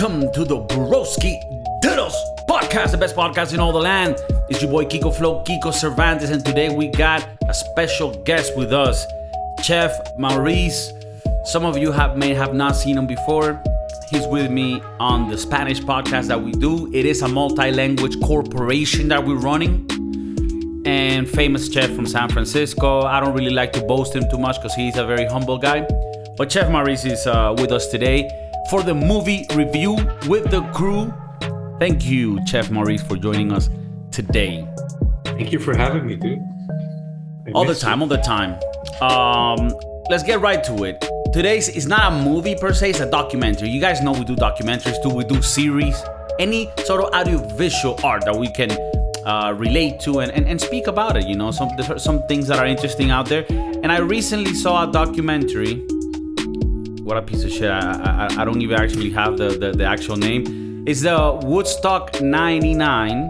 Welcome to the Broski Diddles podcast, the best podcast in all the land. It's your boy KIKO Cervantes, and today we got a special guest with us, Chef Maurice. Some of you may have not seen him before. He's with me on the Spanish podcast that we do. It is a multi-language corporation that we're running. And famous chef from San Francisco. I don't really like to boast him too much because he's a very humble guy. But Chef Maurice is with us today for the movie review with the crew. Thank you, Chef Maurice, for joining us today. Thank you for having me, dude. All the time. Let's get right to it. Today's is not a movie per se, it's a documentary. You guys know we do documentaries too, we do series. Any sort of audiovisual art that we can relate to and speak about it, you know, some things that are interesting out there. And I recently saw a documentary. What a piece of shit. I don't even actually have the actual name. It's the Woodstock 99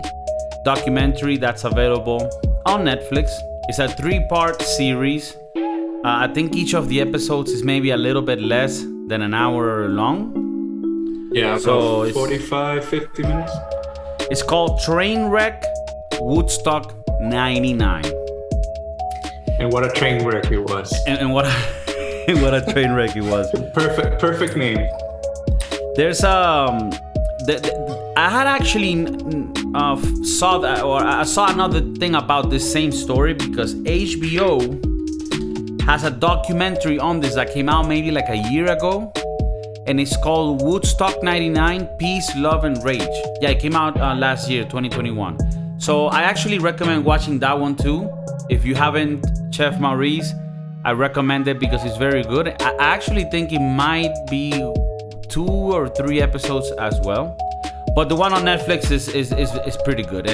documentary that's available on Netflix. It's a 3-part series. I think each of the episodes is maybe a little bit less than an hour long. Yeah, so 45, 50 minutes. It's called Trainwreck Woodstock 99. And what a train wreck it was. And what a train wreck it was. Perfect name. There's I had actually saw that, or I saw another thing about this same story because HBO has a documentary on this that came out maybe like a year ago, and it's called Woodstock 99: Peace, Love, and Rage. Yeah, it came out last year, 2021. So I actually recommend watching that one too. If you haven't, Chef Maurice, I recommend it because it's very good. I actually think it might be 2 or 3 episodes as well. But the one on Netflix is pretty good.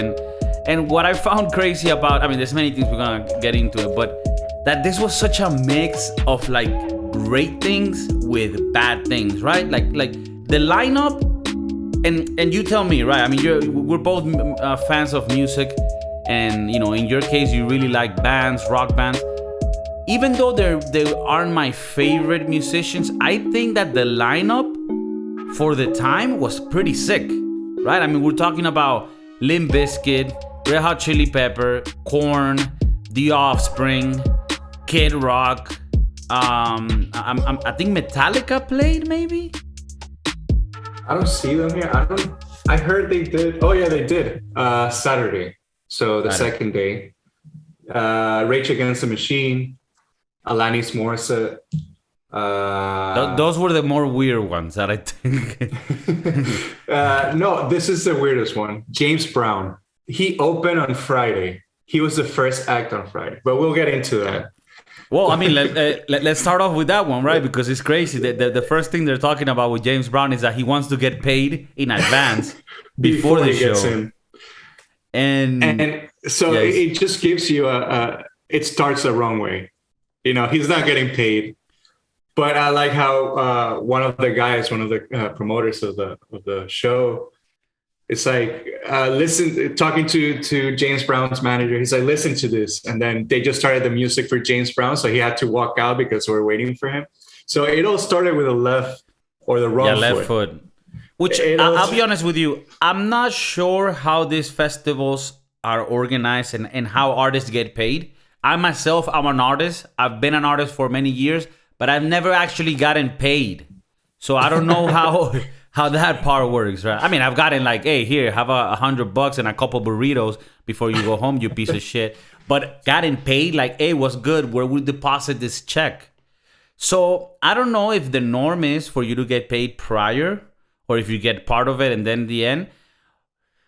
And what I found crazy about, I mean, there's many things we're gonna get into it, but that this was such a mix of like great things with bad things, right? Like the lineup, and you tell me, right? I mean, we're both fans of music, and you know, in your case, you really like bands, rock bands. Even though they aren't my favorite musicians, I think that the lineup for the time was pretty sick, right? I mean, we're talking about Limp Bizkit, Red Hot Chili Pepper, Korn, The Offspring, Kid Rock. I think Metallica played, maybe. I don't see them here. I heard they did. Oh yeah, they did. Saturday. So the second day. Rage Against the Machine. Alanis Morissette. Those were the more weird ones that I think. No, this is the weirdest one. James Brown. He opened on Friday. He was the first act on Friday, but we'll get into that. Well, I mean, let's start off with that one, right? Because it's crazy. The first thing they're talking about with James Brown is that he wants to get paid in advance before the show. Gets in. And so yes. It just gives you it starts the wrong way. You know, he's not getting paid. But I like how one of the promoters of the show, it's like, talking to James Brown's manager. He's like, listen to this. And then they just started the music for James Brown. So he had to walk out because we're waiting for him. So it all started with the left or the wrong left foot. Which, I'll be honest with you, I'm not sure how these festivals are organized and how artists get paid. I myself, I'm an artist. I've been an artist for many years, but I've never actually gotten paid. So I don't know how that part works, right? I mean, I've gotten like, hey, here, have $100 and a couple burritos before you go home, you piece of shit. But gotten paid, like, hey, what's good? Where we deposit this check? So I don't know if the norm is for you to get paid prior or if you get part of it and then the end.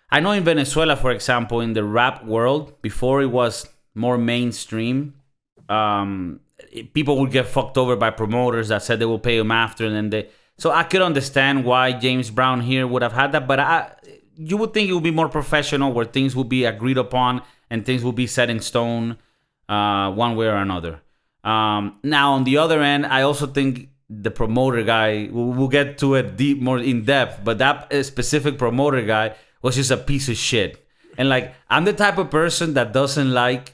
I know in Venezuela, for example, in the rap world, before it was more mainstream, people would get fucked over by promoters that said they will pay them after, and then so I could understand why James Brown here would have had that, but you would think it would be more professional, where things would be agreed upon and things will be set in stone one way or another. Now on the other end, I also think the promoter guy, we'll get to it more in depth, but that specific promoter guy was just a piece of shit. And like, I'm the type of person that doesn't like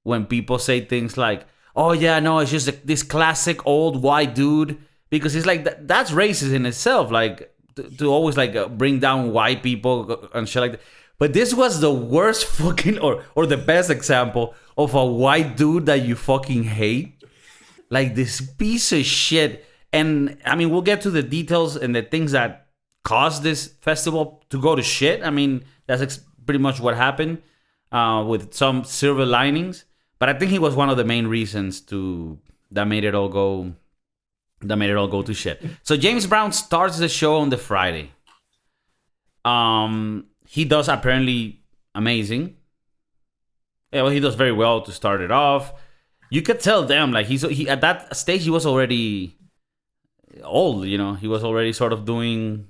when people say things like, oh yeah, no, it's just this classic old white dude, because it's like that's racist in itself. Like, to always like bring down white people and shit like that. But this was the worst fucking or the best example of a white dude that you fucking hate. Like this piece of shit. And I mean, we'll get to the details and the things that caused this festival to go to shit. I mean, that's pretty much what happened with some silver linings. But I think he was one of the main reasons that made it all go to shit. So James Brown starts the show on the Friday. He does apparently amazing. Yeah, well, he does very well to start it off. You could tell, damn, like he at that stage he was already old. You know, he was already sort of doing.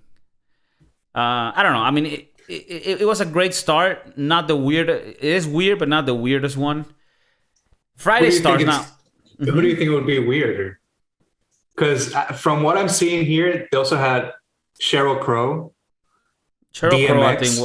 I don't know. I mean, it was a great start. Not the weird. It is weird, but not the weirdest one. Friday starts now. Who do you think would be weirder? Because from what I'm seeing here, they also had Sheryl Crow. Sheryl Crow, I think.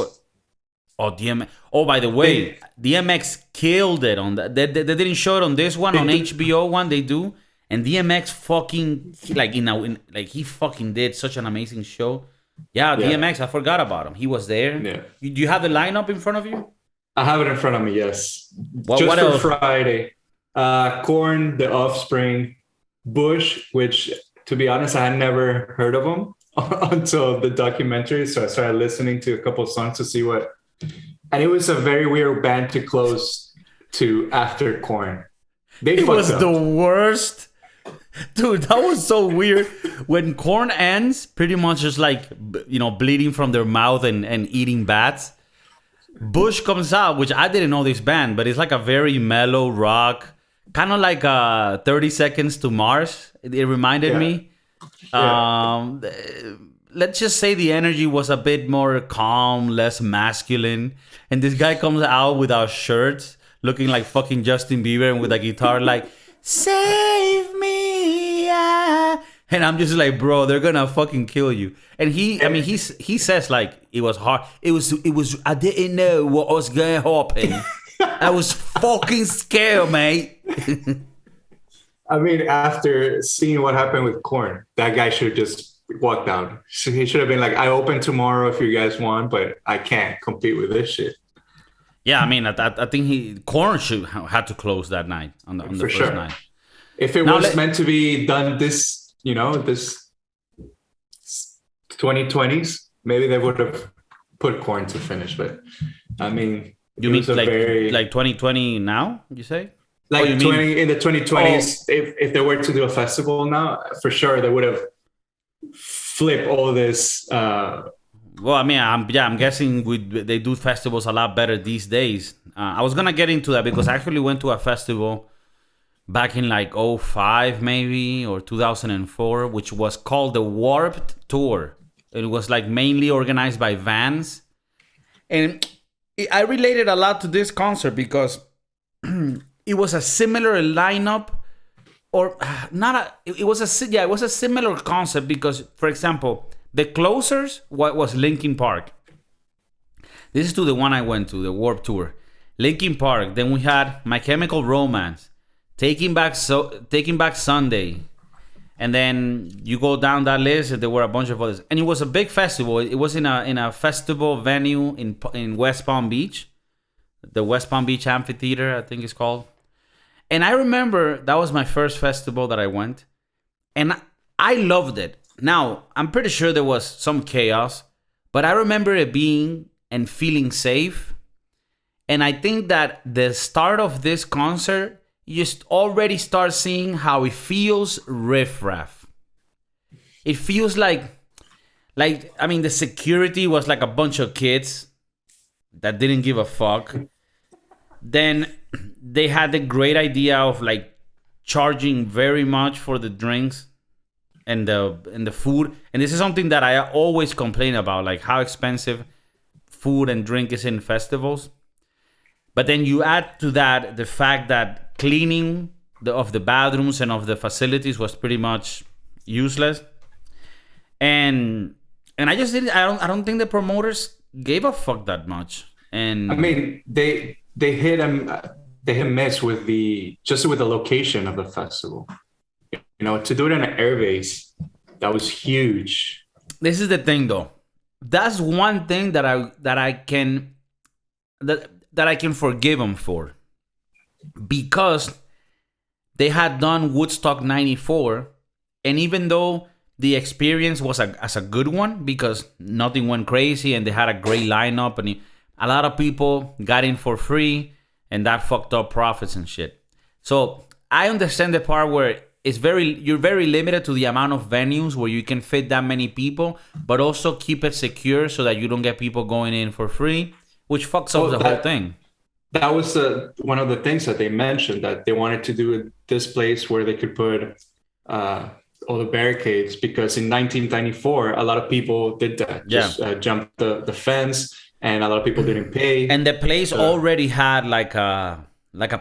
DMX. Oh, by the way, DMX killed it on that. They didn't show it on this one, on HBO one. They do, and DMX fucking he fucking did such an amazing show. Yeah, DMX. I forgot about him. He was there. Yeah. Do you have the lineup in front of you? I have it in front of me. Yes. What for else? Friday? Korn, The Offspring, Bush, which to be honest, I had never heard of them until the documentary. So I started listening to a couple of songs to see what. And it was a very weird band to close to after Korn. It was the worst. Dude, that was so weird. When Korn ends, pretty much just like, you know, bleeding from their mouth and eating bats. Bush comes out, which I didn't know this band, but it's like a very mellow rock, kind of like 30 Seconds to Mars. It reminded me. Let's just say the energy was a bit more calm, less masculine. And this guy comes out without shirts, looking like fucking Justin Bieber and with a guitar like, save me. And I'm just like, bro, they're gonna fucking kill you. And he says like, it was hard. It was, I didn't know what was gonna happen. I was fucking scared, mate. I mean, after seeing what happened with Korn, that guy should have just walked out. So he should have been like, I open tomorrow if you guys want, but I can't compete with this shit. Yeah, I mean, I think Korn should had to close that night on the first night. If it was meant to be done this 2020s, maybe they would have put Korn to finish. But I mean, you mean like 2020 now? You say? Like in the 2020s, if they were to do a festival now, for sure they would have flipped all this. Well, I mean, I'm guessing they do festivals a lot better these days. I was gonna get into that because I actually went to a festival back in like 2005 maybe or 2004, which was called the Warped Tour. It was like mainly organized by Vans, and I related a lot to this concert because it was a similar lineup, or not. It was a similar concept because, for example, the closers was Linkin Park. This is to the one I went to, the Warped Tour. Linkin Park. Then we had My Chemical Romance, Taking Back Sunday, and then you go down that list, and there were a bunch of others. And it was a big festival. It was in a festival venue in West Palm Beach, the West Palm Beach Amphitheater, I think it's called. And I remember that was my first festival that I went, and I loved it. Now, I'm pretty sure there was some chaos, but I remember it being and feeling safe. And I think that the start of this concert, you just already start seeing how it feels riffraff. It feels like, I mean, the security was like a bunch of kids that didn't give a fuck. Then they had the great idea of like charging very much for the drinks and the food. And this is something that I always complain about, like how expensive food and drink is in festivals. But then you add to that the fact that cleaning of the bathrooms and of the facilities was pretty much useless. And I just didn't. I don't think the promoters gave a fuck that much. And I mean, they hit miss with the location of the festival. You know, to do it in an airbase, that was huge. this is the thing though. That's one thing that I can forgive them for, because they had done Woodstock 94, and even though the experience was a good one because nothing went crazy and they had a great lineup and a lot of people got in for free, and that fucked up profits and shit. So I understand the part where you're very limited to the amount of venues where you can fit that many people, but also keep it secure so that you don't get people going in for free, which fucks up the whole thing. That was one of the things that they mentioned, that they wanted to do this place where they could put all the barricades, because in 1994 a lot of people did that. Just jumped the fence, and a lot of people didn't pay. And the place already had like a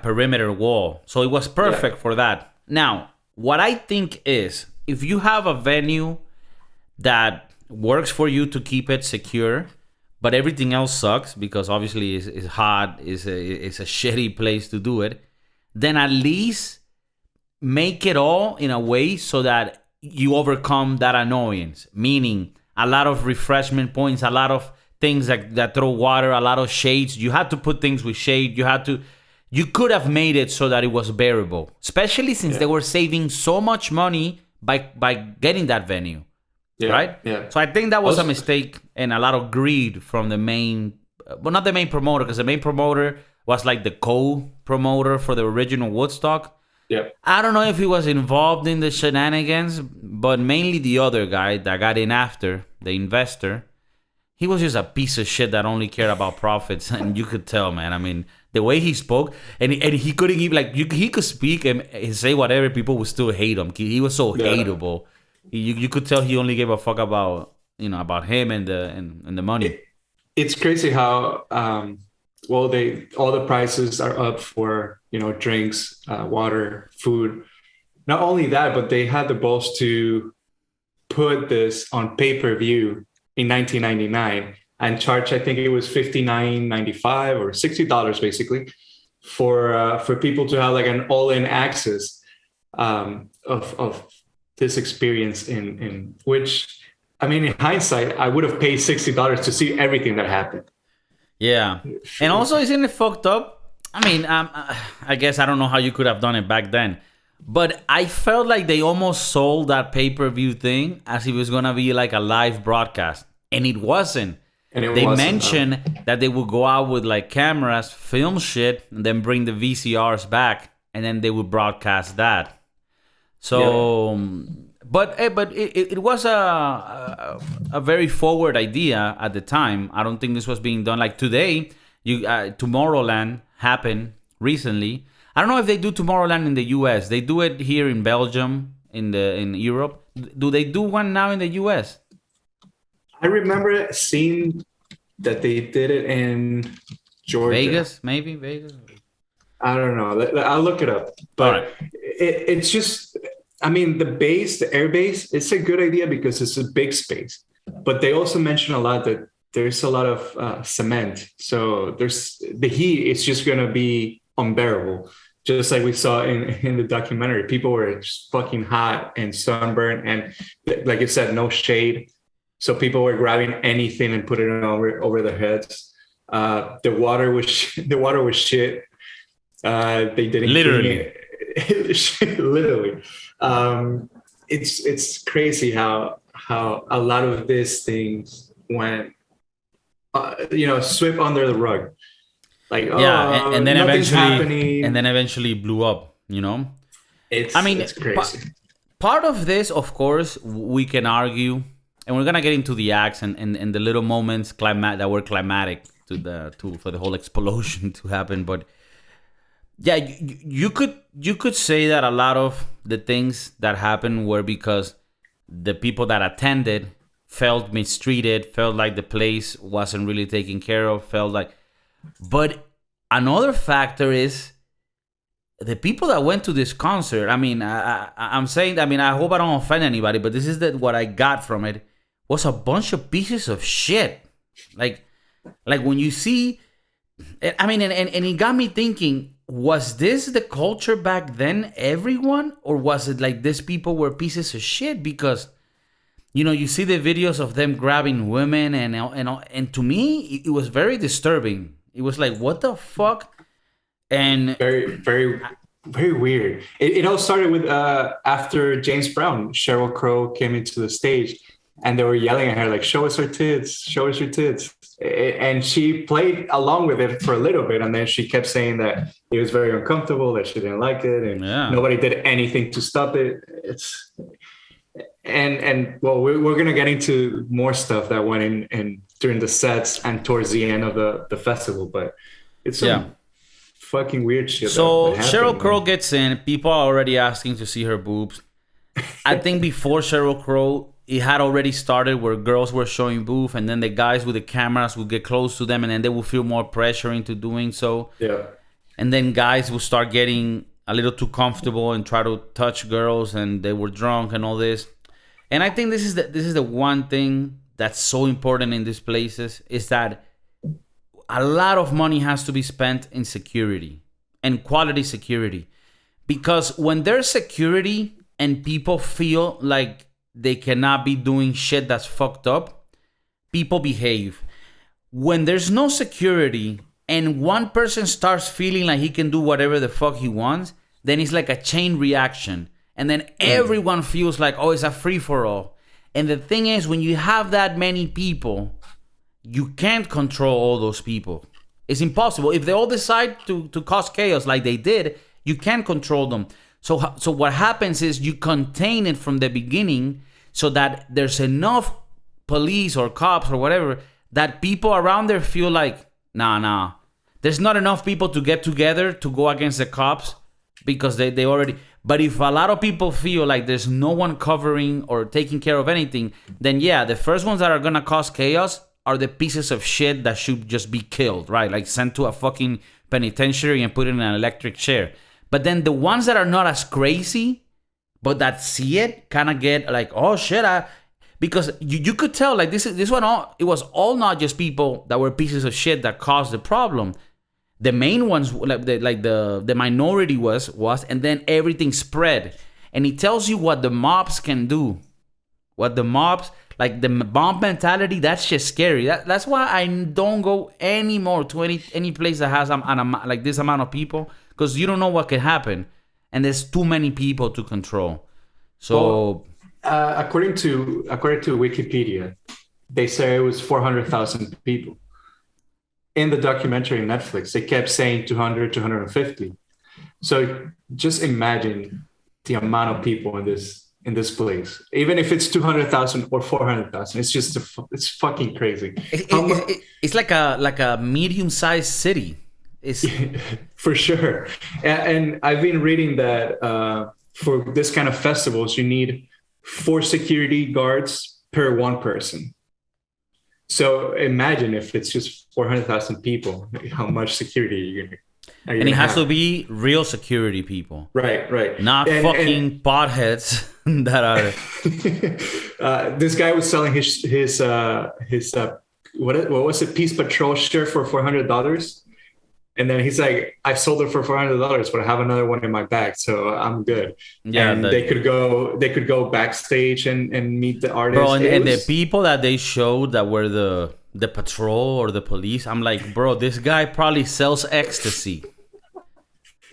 perimeter wall, so it was perfect for that. Now, what I think is, if you have a venue that works for you to keep it secure, but everything else sucks because obviously it's hot, it's a shitty place to do it, then at least make it all in a way so that you overcome that annoyance. Meaning a lot of refreshment points, a lot of things that throw water, a lot of shades. You had to put things with shade. You could have made it so that it was bearable, especially since they were saving so much money by getting that venue. Right? Yeah. So I think that was a mistake and a lot of greed from the main, well, not the main promoter, because the main promoter was like the co-promoter for the original Woodstock. Yeah. I don't know if he was involved in the shenanigans, but mainly the other guy that got in after, the investor. He was just a piece of shit that only cared about profits, and you could tell, man. I mean, the way he spoke, and he couldn't even he could speak and say whatever, people would still hate him. He was so hateable. You could tell he only gave a fuck about him and the money. It's crazy how all the prices are up for drinks, water, food. Not only that, but they had the balls to put this on pay-per-view in 1999 and charge, I think it was $59.95 or $60 basically for people to have like an all-in access of this experience, in which, I mean, in hindsight, I would have paid $60 to see everything that happened. Yeah. And also, isn't it fucked up? I mean, I guess I don't know how you could have done it back then, but I felt like they almost sold that pay-per-view thing as it was going to be like a live broadcast, and it wasn't. They mentioned that they would go out with like cameras, film shit, and then bring the VCRs back, and then they would broadcast that. So, but it was a very forward idea at the time. I don't think this was being done like today. Tomorrowland happened recently. I don't know if they do Tomorrowland in the US. They do it here in Belgium, in Europe. Do they do one now in the US? I remember seeing that they did it in Georgia. Vegas, maybe Vegas. I don't know. I'll look it up. But it's just, I mean, the air base, it's a good idea because it's a big space. But they also mention a lot that there's a lot of cement. So the heat is just going to be unbearable. Just like we saw in the documentary, people were just fucking hot and sunburned. And like you said, no shade. So people were grabbing anything and putting it over their heads. The water was shit. They didn't literally. Literally. It's crazy how a lot of these things went, swept under the rug. Like, and then eventually blew up. It's crazy. Part of this, of course, we can argue, and we're gonna get into the acts and the little moments that were climatic for the whole explosion to happen. But yeah, you could say that a lot of the things that happened were because the people that attended felt mistreated, felt like the place wasn't really taken care of, but another factor is the people that went to this concert. I mean, I'm saying, I hope I don't offend anybody, but this is what I got from it was a bunch of pieces of shit. Like when you see, I mean, and it got me thinking, was this the culture back then, everyone? Or was it like these people were pieces of shit? Because you see the videos of them grabbing women, and to me, it was very disturbing. It was like, what the fuck? And very, very, very weird. It all started with after James Brown, Sheryl Crow came into the stage, and they were yelling at her like, "Show us her tits, show us your tits." And she played along with it for a little bit, and then she kept saying that it was very uncomfortable, that she didn't like it, and nobody did anything to stop it. And well, we're gonna get into more stuff that went in during the sets and towards the end of the festival, but it's some fucking weird shit. So Sheryl Crow gets in. People are already asking to see her boobs. I think before Sheryl Crow, it had already started where girls were showing boobs, and then the guys with the cameras would get close to them, and then they would feel more pressure into doing so. Yeah. And then guys would start getting a little too comfortable and try to touch girls, and they were drunk and all this. And I think this is the one thing that's so important in these places, is that a lot of money has to be spent in security and quality security. Because when there's security and people feel like they cannot be doing shit that's fucked up, people behave. When there's no security and one person starts feeling like he can do whatever the fuck he wants, then it's like a chain reaction. And then everyone feels like, oh, it's a free-for-all. And the thing is, when you have that many people, you can't control all those people. It's impossible. If they all decide to cause chaos like they did, you can't control them. So what happens is you contain it from the beginning so that there's enough police or cops or whatever that people around there feel like, nah. There's not enough people to get together to go against the cops because they already... But if a lot of people feel like there's no one covering or taking care of anything, then yeah, the first ones that are going to cause chaos are the pieces of shit that should just be killed, right? Like sent to a fucking penitentiary and put in an electric chair. But then the ones that are not as crazy, but that see it, kind of get like, oh shit, because you could tell like this one all, it was all not just people that were pieces of shit that caused the problem. The main ones, like the minority was, and then everything spread. And it tells you what the mobs can do. What the mobs, like the mob mentality, that's just scary. That's why I don't go anymore to any place that has like this amount of people, because you don't know what can happen, and there's too many people to control. So, according to Wikipedia, they say it was 400,000 people. In the documentary on Netflix, they kept saying 200, 250. So just imagine the amount of people in this place. Even if it's 200,000 or 400,000, it's just it's fucking crazy. It's like a medium-sized city. It's for sure. And I've been reading that for this kind of festivals, you need 4 security guards per one person. So imagine if it's just 400,000 people, how much security you're gonna have. And it has to be real security people. Right. Not fucking potheads that are... this guy was selling his what was it, Peace Patrol shirt for $400. And then he's like, I sold it for $400, but I have another one in my bag, so I'm good. Yeah, and they could go backstage and meet the artists. Bro, and the people that they showed that were the patrol or the police, I'm like, bro, this guy probably sells ecstasy.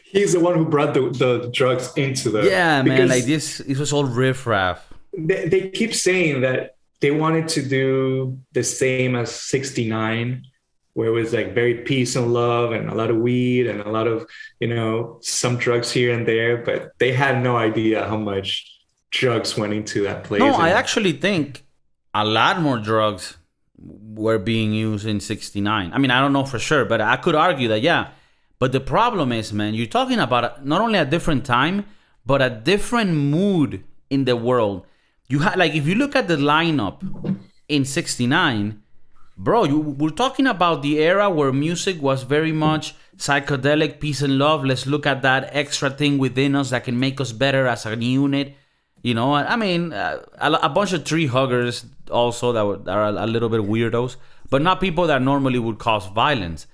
He's the one who brought the drugs into the... Yeah, man, like this was all riffraff. They keep saying that they wanted to do the same as 69, where it was like very peace and love and a lot of weed and a lot of, some drugs here and there, but they had no idea how much drugs went into that place. No, I actually think a lot more drugs were being used in 69. I mean, I don't know for sure, but I could argue that, yeah. But the problem is, man, you're talking about not only a different time, but a different mood in the world. You had, like, if you look at the lineup in 69, bro, we're talking about the era where music was very much psychedelic, peace and love. Let's look at that extra thing within us that can make us better as a unit. I mean, a bunch of tree huggers also that are a little bit weirdos, but not people that normally would cause violence.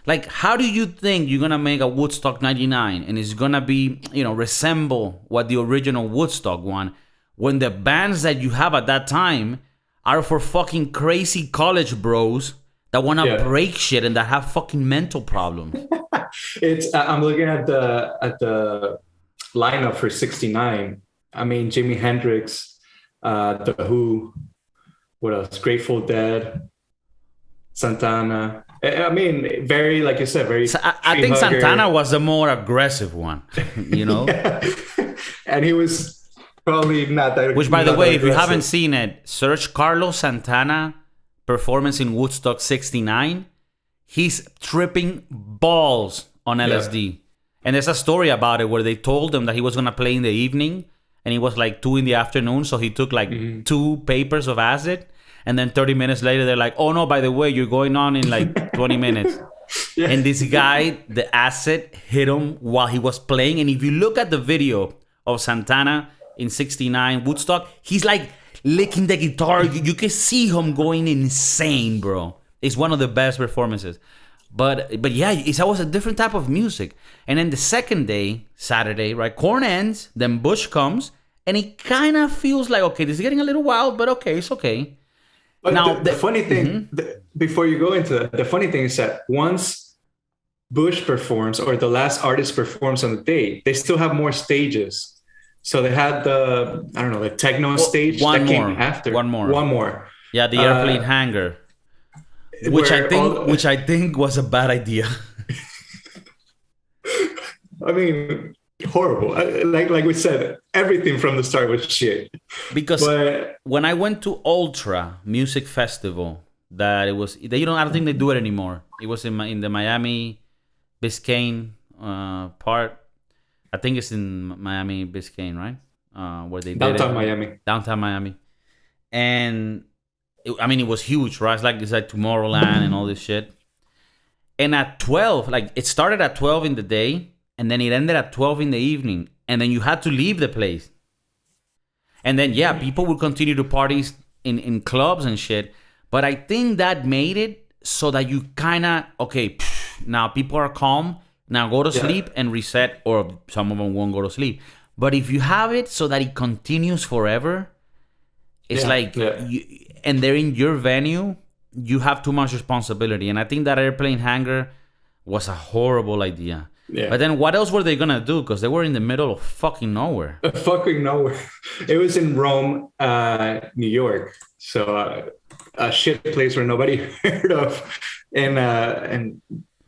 Like, how do you think you're going to make a Woodstock 99 and it's going to be, resemble what the original Woodstock one when the bands that you have at that time are for fucking crazy college bros that want to break shit and that have fucking mental problems. I'm looking at the lineup for '69. I mean, Jimi Hendrix, The Who, what else? Grateful Dead, Santana. I mean, very, like you said, very. So I think Santana was the more aggressive one, you know. And he was probably not that. Which, by the way, if you haven't seen it, search Carlos Santana performance in Woodstock '69. He's tripping balls on LSD. And there's a story about it where they told him that he was going to play in the evening and it was like 2 p.m. So he took like 2 papers of acid. And then 30 minutes later, they're like, oh no, by the way, you're going on in like 20 minutes. And this guy, the acid hit him while he was playing. And if you look at the video of Santana in '69 Woodstock, he's like licking the guitar. You can see him going insane, bro. It's one of the best performances. But yeah, it was a different type of music. And then the second day, Saturday, right, Korn ends, then Bush comes, and it kind of feels like, okay, this is getting a little wild, but okay, it's okay. But now, the funny thing, before you go into that, the funny thing is that once Bush performs or the last artist performs on the day, they still have more stages. So they had the techno stage that came after. One more. Yeah, the airplane hangar. Which I think was a bad idea. I mean, horrible. Like we said, everything from the start was shit. Because when I went to Ultra Music Festival, I don't think they do it anymore. It was in the Miami Biscayne part. I think it's in Miami Biscayne, right? Where they did Downtown Miami. And it was huge, right? It's like Tomorrowland and all this shit. And at 12, like it started at 12 in the day, and then it ended at 12 in the evening, and then you had to leave the place. And then people would continue to parties in clubs and shit. But I think that made it so that you kind of now people are calm. Now go to sleep and reset, or some of them won't go to sleep. But if you have it so that it continues forever, it's and they're in your venue, you have too much responsibility. And I think that airplane hangar was a horrible idea. Yeah. But then what else were they going to do? Because they were in the middle of fucking nowhere. Fucking nowhere. It was in Rome, New York. So a shit place where nobody heard of. And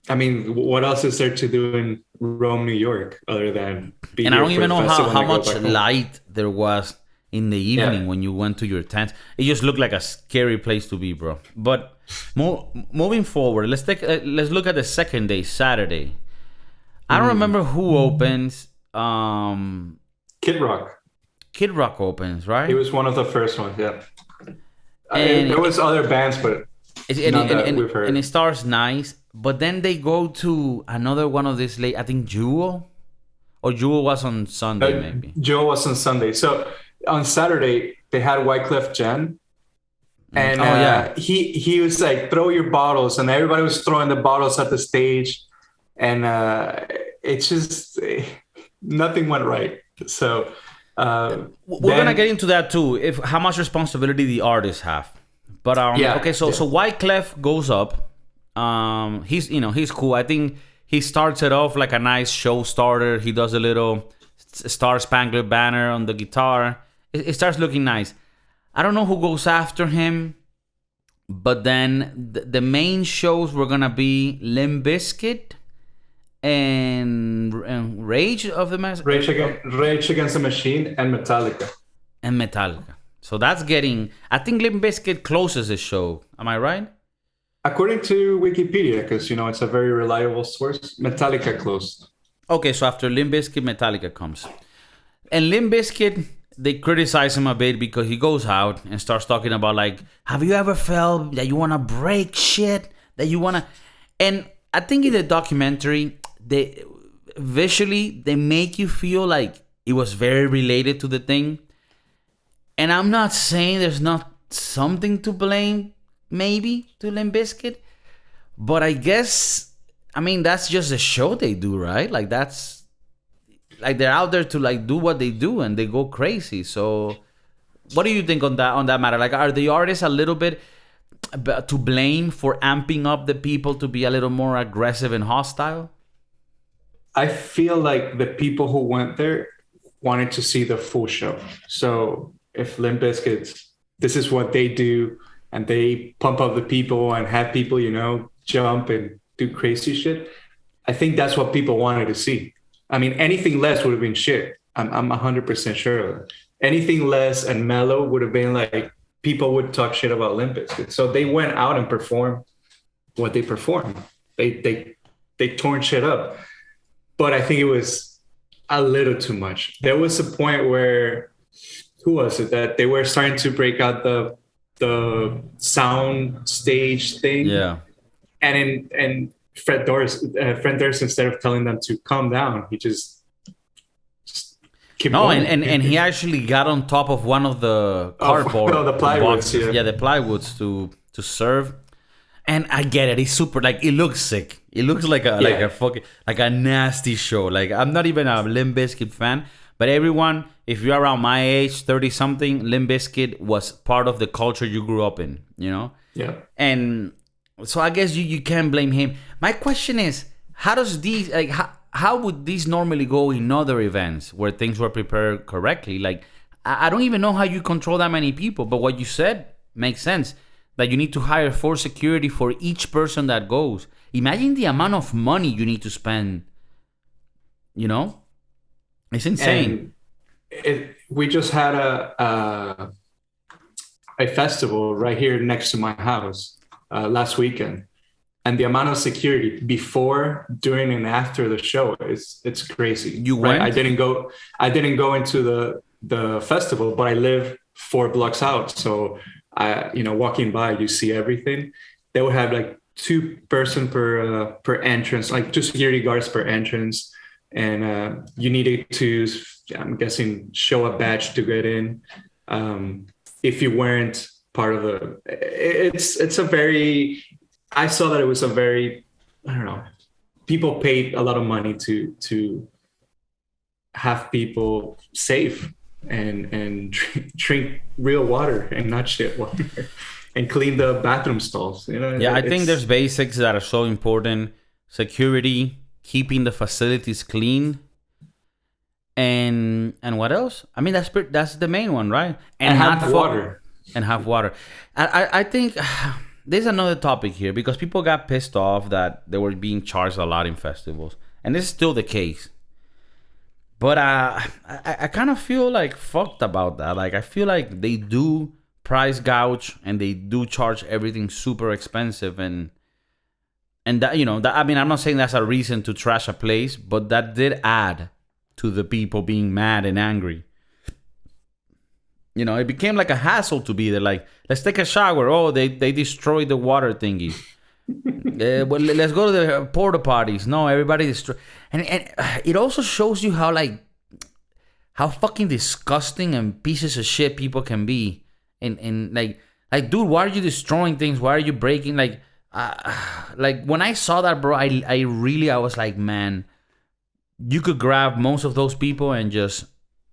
I mean, what else is there to do in Rome, New York, other than be And I don't even know how much light there was in the evening when you went to your tent. It just looked like a scary place to be, bro. But moving forward, let's look at the second day, Saturday. I don't remember who opens. Kid Rock. Kid Rock opens, right? He was one of the first ones, yeah. There was other bands, but none that we've heard. And it starts nice, but then they go to another one of these late. I think Jewel, or Jewel was on Sunday, maybe. Jewel was on Sunday. So on Saturday, they had Wyclef Jean. And he was like, throw your bottles. And everybody was throwing the bottles at the stage. And it's just, nothing went right. So we're going to get into that too, how much responsibility the artists have. But so Wyclef goes up. He's cool. I think he starts it off like a nice show starter. He does a little Star Spangled Banner on the guitar. It starts looking nice. I don't know who goes after him, but then the main shows were gonna be Limp Bizkit and Rage of the Rage Against the Machine and Metallica. So that's getting. I think Limp Bizkit closes the show. Am I right? According to Wikipedia, because it's a very reliable source, Metallica closed. Okay, so after Limp Bizkit, Metallica comes, and Limp Bizkit, they criticize him a bit because he goes out and starts talking about like, have you ever felt that you want to break shit, that you want to, and I think in the documentary, they make you feel like it was very related to the thing. And I'm not saying there's not something to blame, maybe, to Limp Bizkit, but I guess, that's just a show they do, right? Like that's, like they're out there to like do what they do and they go crazy. So What do you think on that matter? Like, are the artists a little bit to blame for amping up the people to be a little more aggressive and hostile? I feel like the people who went there wanted to see the full show. So if Limp Bizkit, this is what they do, and they pump up the people and have people, jump and do crazy shit. I think that's what people wanted to see. I mean, anything less would have been shit. I'm 100% sure of it. Anything less and mellow would have been like, people would talk shit about Limp Bizkit. So they went out and performed what they performed. They torn shit up. But I think it was a little too much. There was a point where, who was it, that they were starting to break out the sound stage thing. Yeah. And Fred Durst, instead of telling them to calm down, he just kept going. And he actually got on top of one of the cardboard the plywoods, boxes. Yeah, the plywoods to serve. And I get it. It's super, like, it looks sick. It looks like a fucking, like a nasty show. Like, I'm not even a Limp Bizkit fan, but everyone, if you're around my age, 30 something, Limp Bizkit was part of the culture you grew up in, Yeah. And so I guess you can't blame him. My question is, how does these, like, how would these normally go in other events where things were prepared correctly? Like, I don't even know how you control that many people, but what you said makes sense. That you need to hire for security for each person that goes. Imagine the amount of money you need to spend. It's insane. We just had a festival right here next to my house last weekend, and the amount of security before, during, and after the show it's crazy. You went? Right? I didn't go into the festival, but I live 4 blocks out, so. Walking by, you see everything. They would have like 2 person per entrance, like 2 security guards per entrance, and you needed to, I'm guessing, show a badge to get in. If you weren't part of it's a very. I saw that it was a very, I don't know. People paid a lot of money to have people safe. And drink real water and not shit water, and clean the bathroom stalls. I think there's basics that are so important: security, keeping the facilities clean, and what else? I mean, that's the main one, right? And have water. And have water. I think there's another topic here because people got pissed off that they were being charged a lot in festivals, and this is still the case. But I kind of feel like fucked about that. Like, I feel like they do price gouge and they do charge everything super expensive. And that, I mean, I'm not saying that's a reason to trash a place, but that did add to the people being mad and angry. It became like a hassle to be there. Like, let's take a shower. Oh, they destroyed the water thingy. Well, let's go to the porta potties. No, everybody destroy. And it also shows you how fucking disgusting and pieces of shit people can be. And like, dude, why are you destroying things? Why are you breaking? Like when I saw that, bro, I was like, man, you could grab most of those people and just,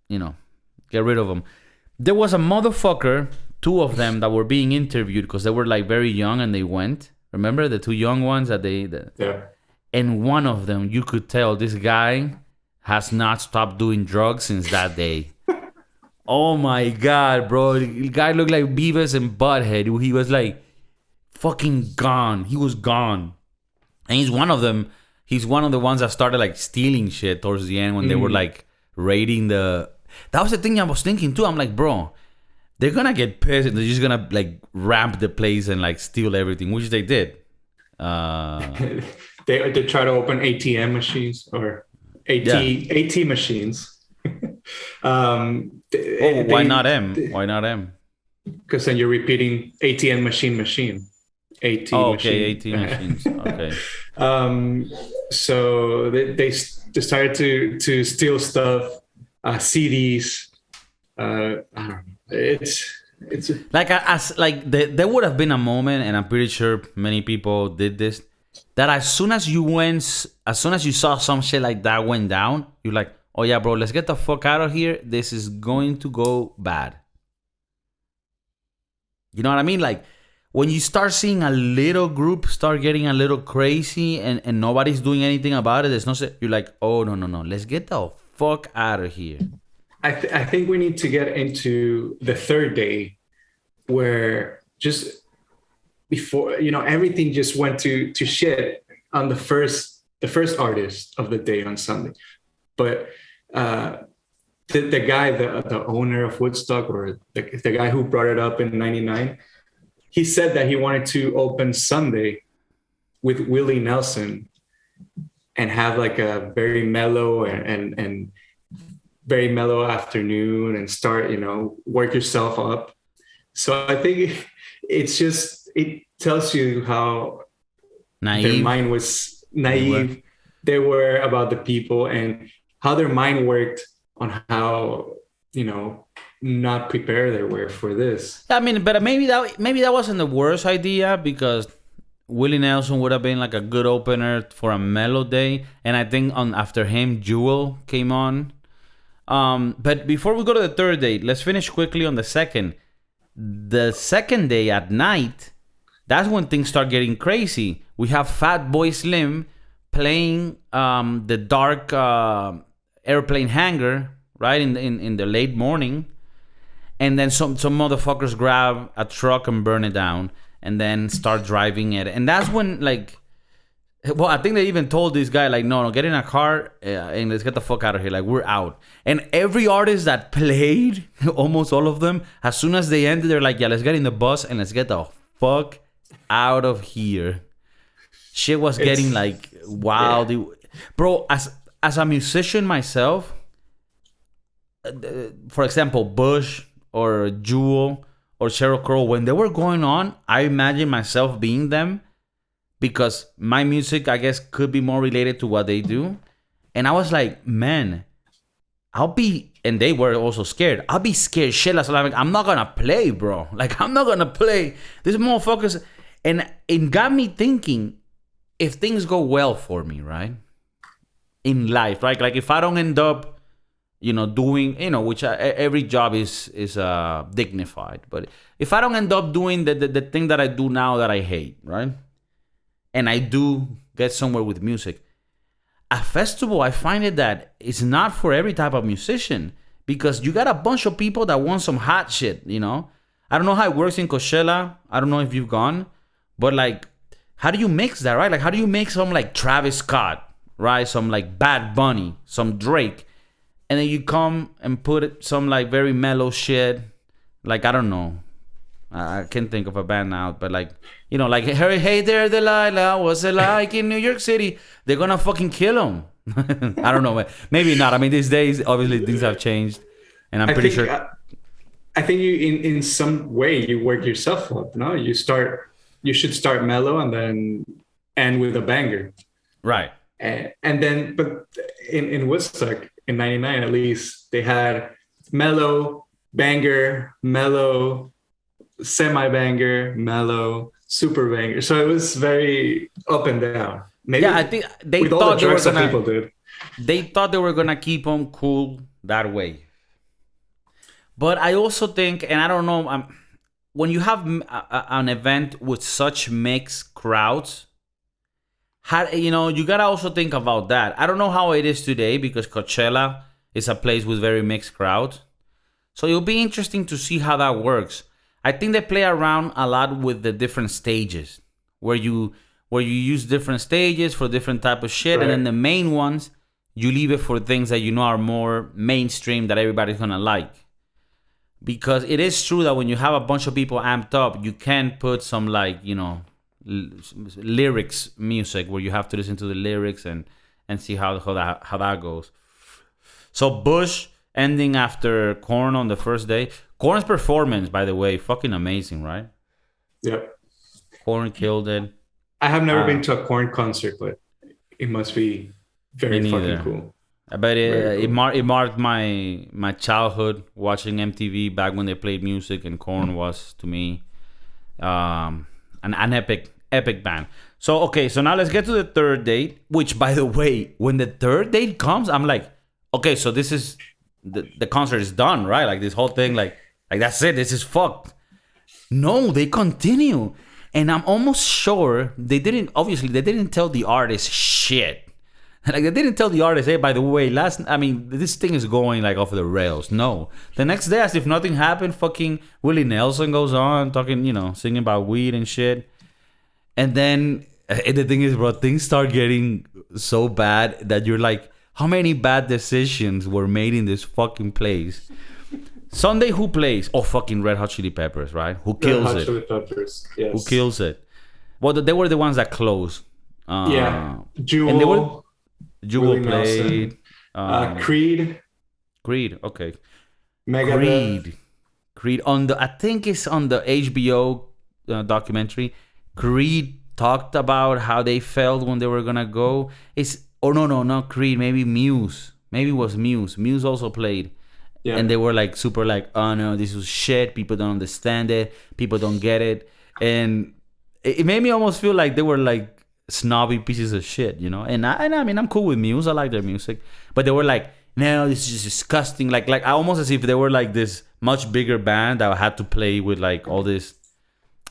get rid of them. There was a motherfucker, 2 of them that were being interviewed because they were like very young and they went. Remember the 2 young ones that yeah. And one of them, you could tell this guy has not stopped doing drugs since that day. Oh my God, bro. The guy looked like Beavis and Butthead. He was like fucking gone. He was gone. And he's one of them. He's one of the ones that started like stealing shit towards the end when they were like raiding the... That was the thing I was thinking too. I'm like, bro, they're gonna get pissed and they're just gonna like ramp the place and like steal everything, which they did. They try to open ATM machines or AT machines. Why not M? Why not M? Because then you're repeating ATM machine. AT okay, machine. AT machines. Okay. So they decided to steal stuff, CDs. I don't know. It's like there would have been a moment, and I'm pretty sure many people did this, that as soon as you saw some shit like that went down, you're like, oh yeah, bro, let's get the fuck out of here. This is going to go bad. You know what I mean? Like when you start seeing a little group start getting a little crazy and nobody's doing anything about it, you're like, oh no, let's get the fuck out of here. I think we need to get into the third day where just before, everything just went to shit on the first artist of the day on Sunday. But the guy, the owner of Woodstock, or the guy who brought it up in '99, he said that he wanted to open Sunday with Willie Nelson and have like a very mellow and very mellow afternoon and start, work yourself up. So I think it tells you how naive. Their mind was naive. They were about the people and how their mind worked on how, not prepare their way for this. I mean, but maybe that wasn't the worst idea, because Willie Nelson would have been like a good opener for a mellow day, and I think after him, Jewel came on. But before we go to the third day, let's finish quickly on the second. The second day at night, that's when things start getting crazy. We have Fatboy Slim playing the dark airplane hangar, right, in the late morning. And then some motherfuckers grab a truck and burn it down and then start driving it. And that's when, like, well, I think they even told this guy, like, no, get in a car and let's get the fuck out of here. Like, we're out. And every artist that played, almost all of them, as soon as they ended, they're like, yeah, let's get in the bus and let's get the fuck out of here. Shit was getting, like, wild. Yeah. Bro, as a musician myself, for example, Bush or Jewel or Sheryl Crow, when they were going on, I imagine myself being them, because my music, I guess, could be more related to what they do. And I was like, man, and they were also scared. I'll be scared shitless. Like, I'm not gonna play, bro. Like, I'm not gonna play. This motherfuckers. And it got me thinking, if things go well for me, right? In life, right? Like, if I don't end up, doing, which every job is dignified. But if I don't end up doing the thing that I do now that I hate, right? And I do get somewhere with music, a festival, I find it that it's not for every type of musician, because you got a bunch of people that want some hot shit, I don't know how it works in Coachella. I don't know if you've gone, but like, how do you mix that, right? Like, how do you make some like Travis Scott, right? Some like Bad Bunny, some Drake, and then you come and put some like very mellow shit. Like, I don't know. I can't think of a band now, but like, like, hey there, Delilah, what's it like in New York City? They're gonna fucking kill them. I don't know. Maybe not. I mean, these days, obviously, things have changed, and I'm pretty sure. I think you, in some way, you work yourself up. No, you should start mellow and then end with a banger. Right. And then, but in Woodstock in '99, at least, they had mellow, banger, mellow, semi-banger, mellow, super banger. So it was very up and down. Maybe, yeah, I think they with thought all the they were drugs that gonna. People did. They thought they were gonna keep them cool that way. But I also think, and I don't know, when you have an event with such mixed crowds, you gotta also think about that. I don't know how it is today, because Coachella is a place with very mixed crowds. So it'll be interesting to see how that works. I think they play around a lot with the different stages, where you use different stages for different type of shit, right. And then the main ones, you leave it for things that are more mainstream that everybody's gonna like. Because it is true that when you have a bunch of people amped up, you can put some like, lyrics music, where you have to listen to the lyrics and see how that goes. So Bush ending after Korn on the first day. Korn's performance, by the way, fucking amazing, right? Yep. Korn killed it. I have never been to a Korn concert, but it must be very fucking cool. But it marked my childhood, watching MTV back when they played music, and Korn was, to me, an epic band. So, okay, so now let's get to the third date, which, by the way, when the third date comes, I'm like, okay, so this is, the concert is done, right? Like, this whole thing, like that's it, this is fucked. No, they continue. And I'm almost sure they didn't tell the artist shit. Like they didn't tell the artist, hey, by the way, this thing is going like off the rails. No. The next day, as if nothing happened, fucking Willie Nelson goes on talking, singing about weed and shit. And then the thing is, bro, things start getting so bad that you're like, how many bad decisions were made in this fucking place? Sunday, who plays? Oh, fucking Red Hot Chili Peppers, right? Who kills it? Chili Peppers, yes. Who kills it? Well, they were the ones that closed. Jewel. And they were, Jewel played. Creed, okay. Megadeth. Creed I think it's on the HBO documentary. Creed talked about how they felt when they were gonna go. Not Creed, maybe Muse. Maybe it was Muse. Muse also played. Yeah. And they were like super like, oh no, this was shit. People don't understand it. People don't get it. And it made me almost feel like they were like snobby pieces of shit, And I mean, I'm cool with Muse. I like their music. But they were like, no, this is disgusting. Like almost as if they were like this much bigger band that had to play with like all this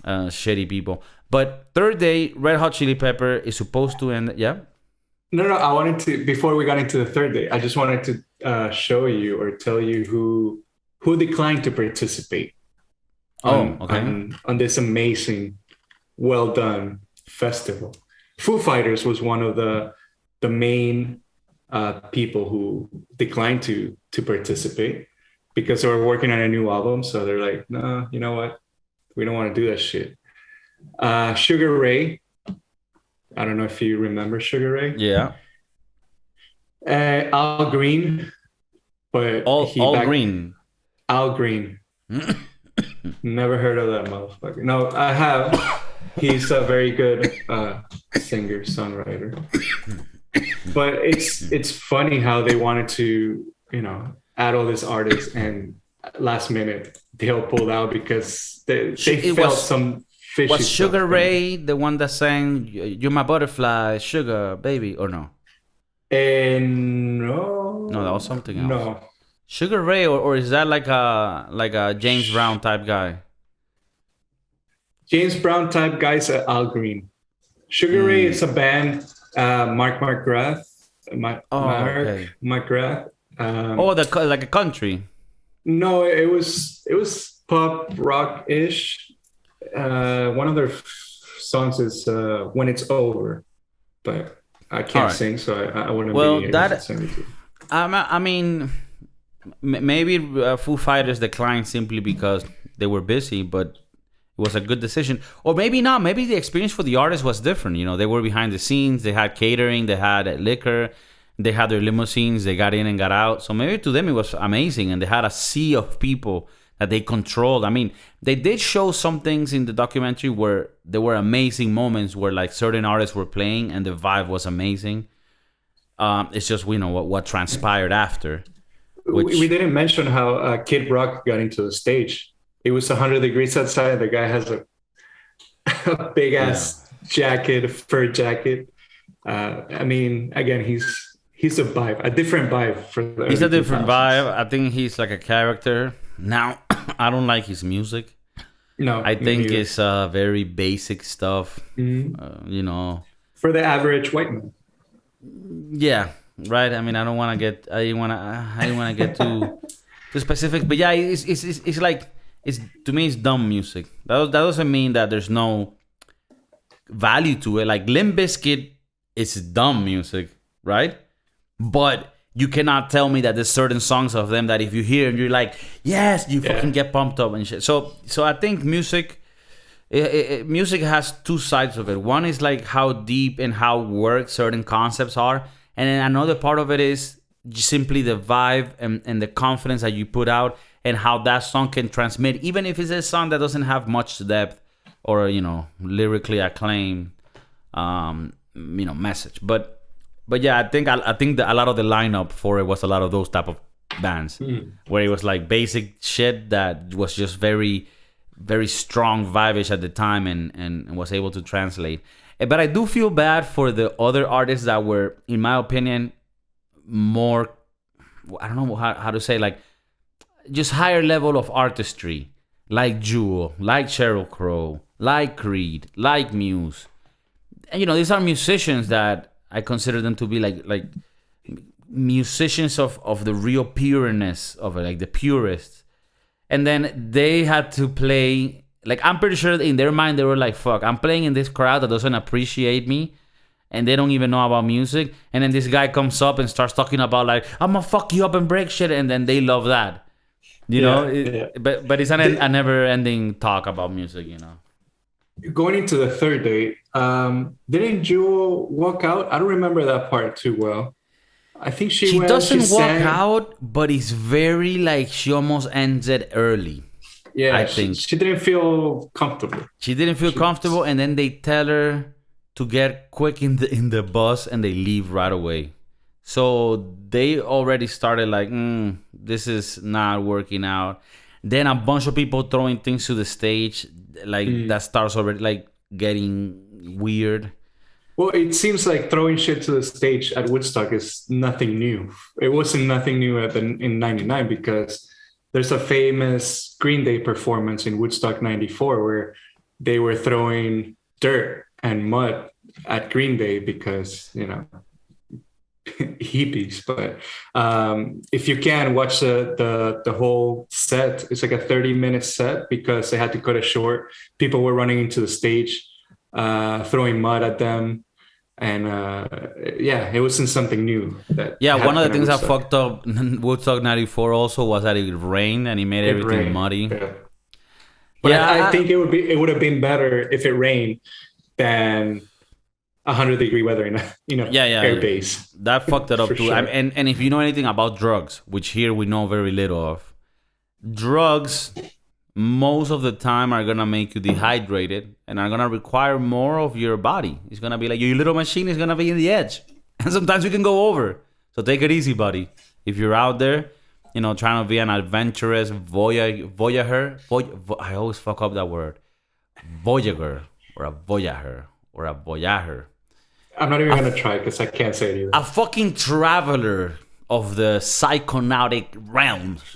shitty people. But third day, Red Hot Chili Pepper is supposed to end. Yeah. No. I wanted to, before we got into the third day, I just wanted to show you or tell you who declined to participate. On this amazing, well done festival. Foo Fighters was one of the main people who declined to participate because they were working on a new album. So they're like, no, you know what? We don't want to do that shit. Sugar Ray. I don't know if you remember Sugar Ray. Yeah. Al Green. But Al Green. Al Green. Never heard of that motherfucker. No, I have. He's a very good singer, songwriter. But it's funny how they wanted to, add all these artists and last minute they'll pull out because they felt some fishy was Sugar Ray the one that sang "You're My Butterfly, Sugar Baby" or no? No, that was something else. No, Sugar Ray, or is that like a James Brown type guy? James Brown type guys are Al Green. Sugar Ray is a band. Mark McGrath. McGrath. Like a country. No, it was pop rock-ish. One of their songs is "When It's Over," but I can't sing, so I wouldn't be able to sing it to you. I mean, maybe Foo Fighters declined simply because they were busy, but it was a good decision. Or maybe not. Maybe the experience for the artist was different. They were behind the scenes. They had catering. They had liquor. They had their limousines. They got in and got out. So maybe to them it was amazing. And they had a sea of people that they controlled. I mean, they did show some things in the documentary where there were amazing moments where like certain artists were playing and the vibe was amazing. It's just, what transpired after. We didn't mention how Kid Rock got into the stage. It was 100 degrees outside. The guy has a big ass jacket, fur jacket. I mean, again, he's a vibe, a different vibe for. He's a different vibe. I think he's like a character. Now, I don't like his music. No, I think it's very basic stuff. Mm-hmm. For the average white man. Yeah, right. I mean, I don't want to get too specific, but yeah, it's like. To me, it's dumb music. That doesn't mean that there's no value to it. Like Limp Bizkit is dumb music, right? But you cannot tell me that there's certain songs of them that if you hear and you're like, yes, you fucking get pumped up and shit. So I think music has two sides of it. One is like how deep and how work certain concepts are, and then another part of it is simply the vibe and the confidence that you put out. And how that song can transmit, even if it's a song that doesn't have much depth or lyrically acclaimed, message. But yeah, I think that a lot of the lineup for it was a lot of those type of bands where it was like basic shit that was just very, very strong vibe-ish at the time and was able to translate. But I do feel bad for the other artists that were, in my opinion, more. I don't know how to say, like. Just higher level of artistry like Jewel, like Sheryl Crow, like Creed, like Muse. And, these are musicians that I consider them to be like musicians of the real pureness of it, like the purists. And then they had to play, like, I'm pretty sure in their mind they were like, fuck, I'm playing in this crowd that doesn't appreciate me and they don't even know about music. And then this guy comes up and starts talking about, like, I'm gonna fuck you up and break shit. And then they love that. But it's a never-ending talk about music, Going into the third date, didn't Jewel walk out? I don't remember that part too well. I think she doesn't walk out, but it's very like she almost ends it early. Yeah, I think she didn't feel comfortable. She didn't feel comfortable, and then they tell her to get quick in the bus, and they leave right away. So they already started like, this is not working out. Then a bunch of people throwing things to the stage, like that starts already like getting weird. Well, it seems like throwing shit to the stage at Woodstock is nothing new. It wasn't nothing new in '99 because there's a famous Green Day performance in Woodstock '94 where they were throwing dirt and mud at Green Day because, hippies. But if you can watch the whole set, it's like a 30-minute set because they had to cut it short. People were running into the stage, throwing mud at them. And it wasn't something new. One of the things that fucked up Woodstock '94 also was that it rained and it made everything muddy. Yeah. But I think it would have been better if it rained than 100-degree weather in air base. That fucked it up too. Sure. And if you know anything about drugs, which here we know very little of, drugs most of the time are gonna make you dehydrated and are gonna require more of your body. It's gonna be like your little machine is gonna be in the edge, and sometimes you can go over. So take it easy, buddy. If you're out there, trying to be an adventurous voyager. I always fuck up that word. Voyager or a voyager or a voyager. I'm not even gonna try because I can't say it either. A fucking traveler of the psychonautic realms.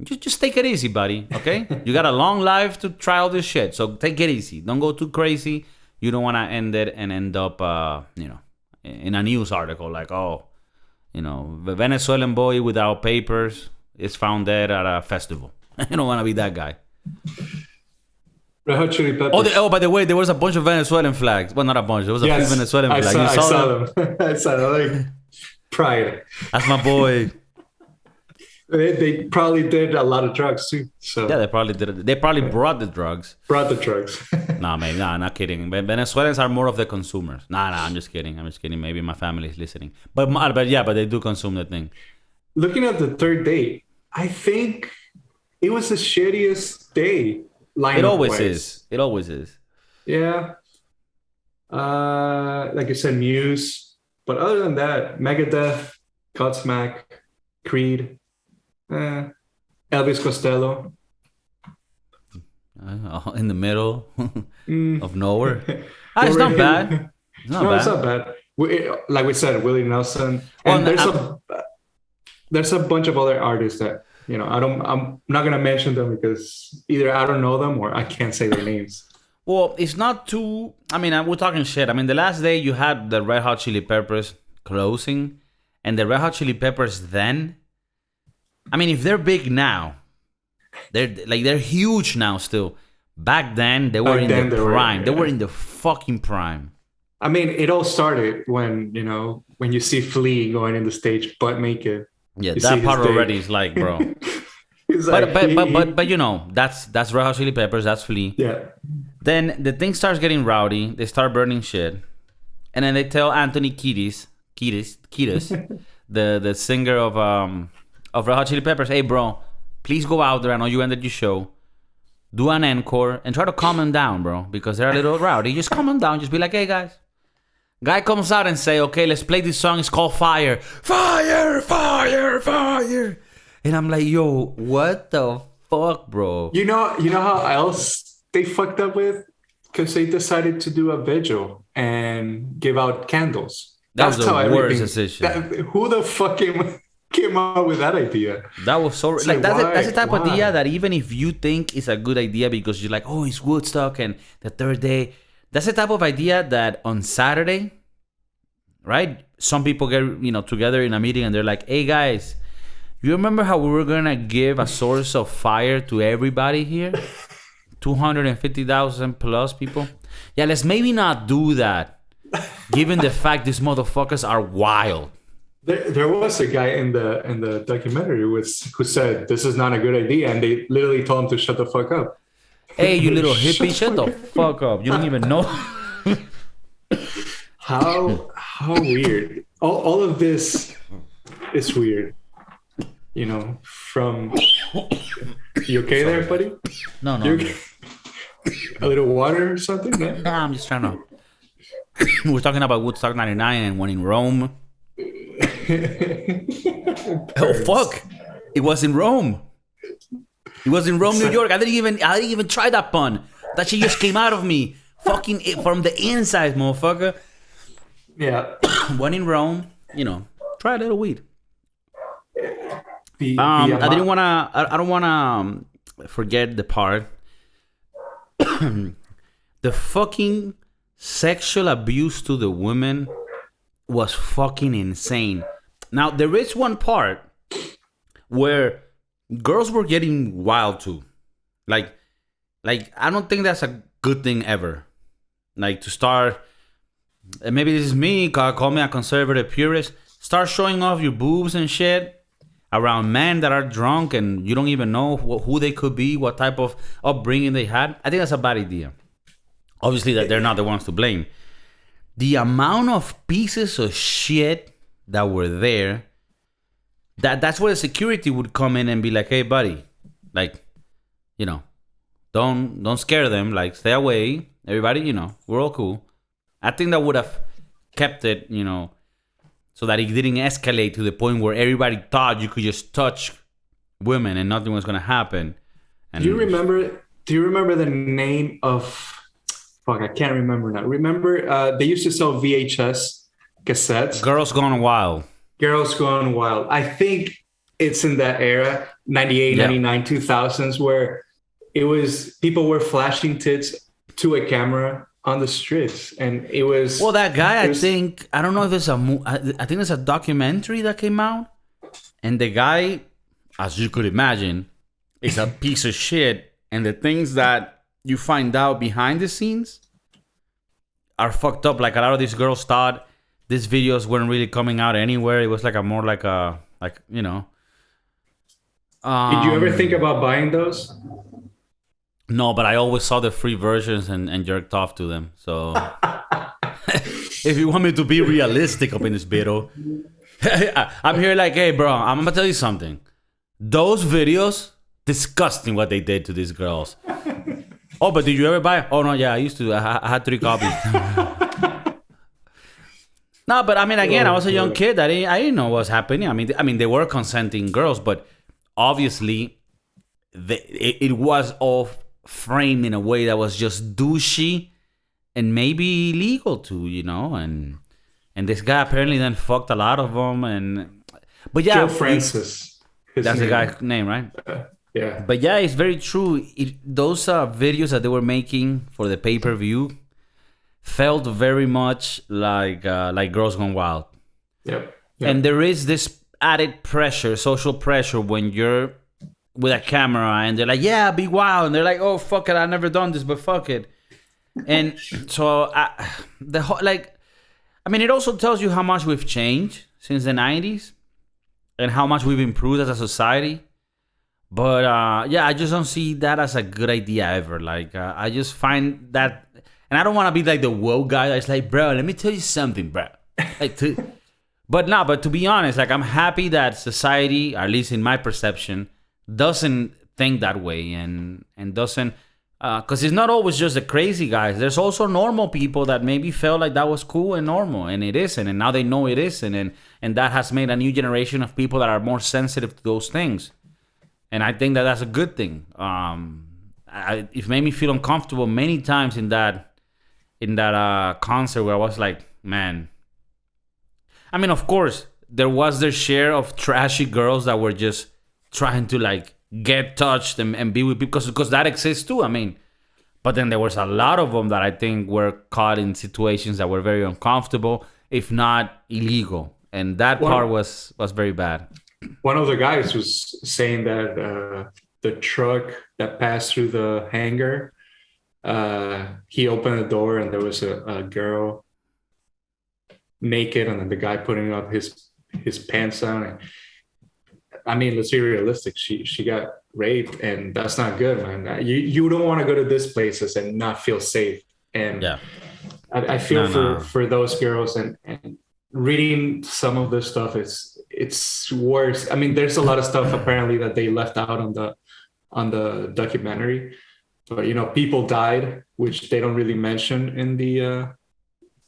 Just take it easy, buddy, okay? You got a long life to try all this shit, so take it easy. Don't go too crazy. You don't want to end it and end up, in a news article like, the Venezuelan boy without papers is found dead at a festival. You don't want to be that guy. Red Hot Chili Peppers. By the way, there was a bunch of Venezuelan flags. Well, not a bunch. There was a few Venezuelan flags. I saw them. I saw them. Like, pride. That's my boy. They probably did a lot of drugs too. So yeah, they probably did it. They probably brought the drugs. Nah, man, not kidding. Venezuelans are more of the consumers. Nah, I'm just kidding. Maybe my family is listening. But they do consume the thing. Looking at the third date, I think it was the shittiest day. It always is. Yeah. Like I said, Muse. But other than that, Megadeth, Godsmack, Creed. Elvis Costello. In the middle of nowhere. It's not bad. It's not bad. Like we said, Willie Nelson. And there's a bunch of other artists that, I'm not going to mention them because either I don't know them or I can't say their names. Well, it's not too... we're talking shit. The last day you had the Red Hot Chili Peppers closing, and the Red Hot Chili Peppers then... if they're big now, they're huge now still. Back then, they were in the prime. They were in the fucking prime. It all started when you see Flea going in the stage butt naked. Yeah, that part already is like, bro. But that's Red Hot Chili Peppers. That's Flea. Yeah. Then the thing starts getting rowdy. They start burning shit, and then they tell Anthony Kiedis, the singer of Red Hot Chili Peppers, hey bro, please go out there. I know you ended your show. Do an encore and try to calm them down, bro, because they're a little rowdy. Just calm them down. Just be like, hey guys. Guy comes out and say, okay, let's play this song. It's called Fire. Fire, fire, fire. And I'm like, yo, what the fuck, bro? You know how else they fucked up with? Because they decided to do a vigil and give out candles. That's the worst decision. Who the fuck came up with that idea? That was so It's like that's the type of why? idea that even if you think it's a good idea because you're like, oh, it's Woodstock and the third day, that's the type of idea that on Saturday, right? Some people get together in a meeting and they're like, hey guys, you remember how we were gonna give a source of fire to everybody here? 250,000 plus people. Yeah, let's maybe not do that, given the fact these motherfuckers are wild. There was a guy in the documentary who said this is not a good idea, and they literally told him to shut the fuck up. Hey, you little hippie, shut the fuck up. You don't even know. How weird. All of this is weird. From you okay there, buddy? No. Okay? A little water or something? No? Nah, I'm just trying to. We're talking about Woodstock 99 and one in Rome. Oh fuck! It was in Rome. It was in Rome, New York. I didn't even try that pun. That shit just came out of me, fucking from the inside, motherfucker. Yeah. One in Rome. Try a little weed. I didn't wanna. I don't wanna forget the part. The fucking sexual abuse to the women was fucking insane. Now there is one part where girls were getting wild too. Like I don't think that's a good thing ever. Like to start, and maybe this is me, call me a conservative purist, start showing off your boobs and shit around men that are drunk and you don't even know who they could be, what type of upbringing they had. I think that's a bad idea. Obviously that they're not the ones to blame. The amount of pieces of shit that were there, that's where the security would come in and be like, hey buddy, like, don't scare them, like stay away. Everybody, we're all cool. I think that would have kept it, so that it didn't escalate to the point where everybody thought you could just touch women and nothing was gonna happen. And do you remember the name of I can't remember now. Remember they used to sell VHS cassettes? Girls Gone Wild. Girls Gone Wild. I think it's in that era, 98, 99, 2000s, where it was people were flashing tits to a camera on the streets, and it was that guy. I don't know if it's I think it's a documentary that came out, and the guy, as you could imagine, is a piece of shit, and the things that you find out behind the scenes are fucked up. Like a lot of these girls thought these videos weren't really coming out anywhere. It was like Did you ever think about buying those? No, but I always saw the free versions and jerked off to them. So if you want me to be realistic up in this video, I'm here like, hey bro, I'm gonna tell you something. Those videos, disgusting what they did to these girls. Oh, but did you ever buy? Oh no, yeah, I used to. I had 3 copies. No, but I mean, again, I was a young kid. I didn't know what was happening. I mean, they were consenting girls, but obviously, it was all framed in a way that was just douchey and maybe illegal too, And this guy apparently then fucked a lot of them. But yeah, Joe Francis. That's the guy's name, right? Yeah. But yeah, it's very true. Those videos that they were making for the pay-per-view felt very much like Girls Gone Wild. Yep. And there is this added pressure, social pressure, when you're with a camera and they're like, yeah, be wild. And they're like, oh, fuck it, I've never done this, but fuck it. And so it also tells you how much we've changed since the 90s and how much we've improved as a society. But I just don't see that as a good idea ever. Like, I just find that, and I don't want to be like the woke guy that's like, bro, let me tell you something, bro. But to be honest, like, I'm happy that society, at least in my perception, doesn't think that way and doesn't, because it's not always just the crazy guys. There's also normal people that maybe felt like that was cool and normal, and it isn't, and now they know it isn't, and that has made a new generation of people that are more sensitive to those things. And I think that that's a good thing. It made me feel uncomfortable many times in that concert where I was like, man. I mean, of course, there was their share of trashy girls that were just trying to like get touched and be with people because that exists too. I mean, but then there was a lot of them that I think were caught in situations that were very uncomfortable, if not illegal, and that part was very bad. One of the guys was saying that the truck that passed through the hangar, he opened the door and there was a girl naked, and then the guy putting up his pants down. I mean, let's be realistic. She got raped, and that's not good, man. You don't want to go to these places and not feel safe. And yeah, I feel for those girls, and reading some of this stuff, it's worse. I mean, there's a lot of stuff apparently that they left out on the documentary, but people died, which they don't really mention in the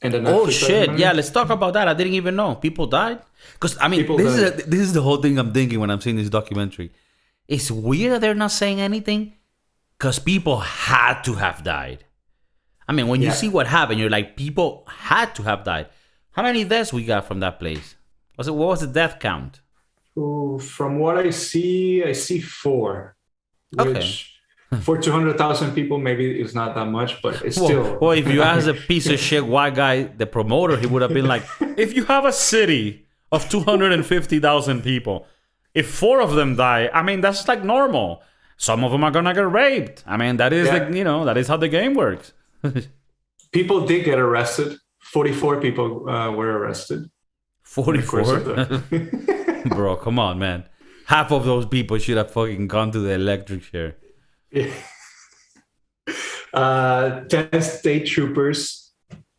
oh shit! Yeah, let's talk about that. I didn't even know people died. Because I mean, this is the whole thing I'm thinking when I'm seeing this documentary. It's weird that they're not saying anything, because people had to have died. I mean, when you see what happened, you're like, people had to have died. How many deaths we got from that place? What was the death count? Ooh, from what I see 4. Which for 200,000 people, maybe it's not that much, but it's still. Well, if you ask a piece of shit white guy, the promoter, he would have been like, if you have a city of 250,000 people, if 4 of them die, I mean, that's like normal. Some of them are gonna get raped. I mean, that is that is how the game works. People did get arrested. 44 people were arrested. 44? Bro, come on, man. Half of those people should have fucking gone to the electric chair. Yeah. 10 state troopers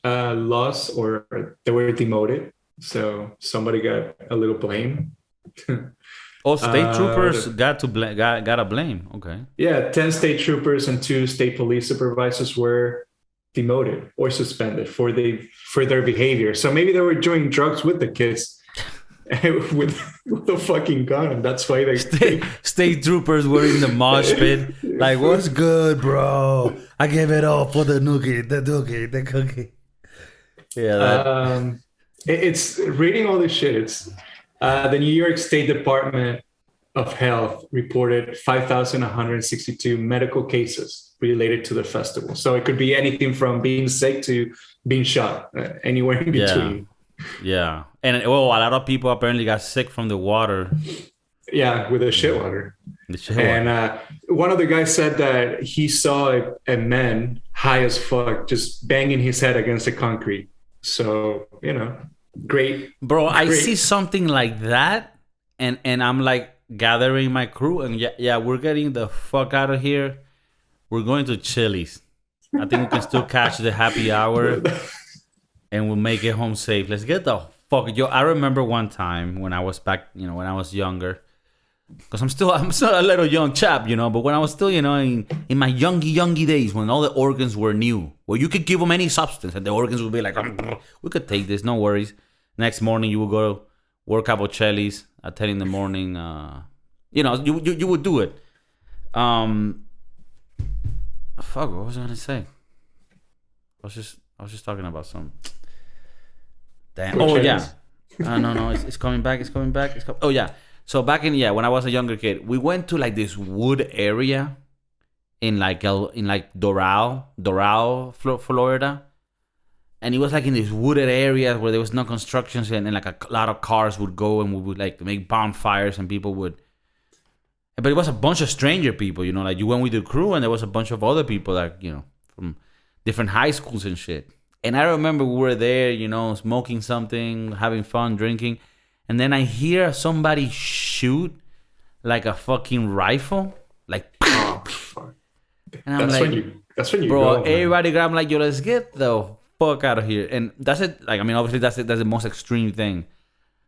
lost, or they were demoted. So somebody got a little blame. Oh, state troopers got a blame. Okay. Yeah, 10 state troopers and 2 state police supervisors were demoted or suspended for their behavior. So maybe they were doing drugs with the kids with a fucking gun, and that's why they state troopers were in the mosh pit. Like, what's good, bro? I gave it all for the nookie, the cookie. Yeah. It's reading all this shit. It's the New York State Department of Health reported 5,162 medical cases related to the festival. So it could be anything from being sick to being shot, anywhere in between. Yeah. And a lot of people apparently got sick from the water. Yeah, with the shit water. And one of the guys said that he saw a man high as fuck just banging his head against the concrete. So, great. Bro, I see something like that, and I'm like gathering my crew, and we're getting the fuck out of here. We're going to Chili's. I think we can still catch the happy hour, and we'll make it home safe. Let's get the fuck. I remember one time when I was back, when I was younger, because I'm still a little young chap, but when I was still, in my youngy days, when all the organs were new, where you could give them any substance and the organs would be like, we could take this, no worries. Next morning you would go work out Chili's at 10 in the morning. You would do it. Fuck, what was I gonna say? I was just talking about some. Damn. Oh yeah. No. It's coming back. Oh yeah. So back when I was a younger kid, we went to like this wood area in Doral, Florida, and it was like in these wooded areas where there was no constructions, and like a lot of cars would go, and we would like make bonfires, and people would. But it was a bunch of stranger people, like you went with your crew, and there was a bunch of other people that from different high schools and shit. And I remember we were there, smoking something, having fun, drinking. And then I hear somebody shoot like a fucking rifle. Like, and I'm that's when you bro, go, everybody grab like, yo, let's get the fuck out of here. And that's it. Like, I mean, obviously that's the most extreme thing.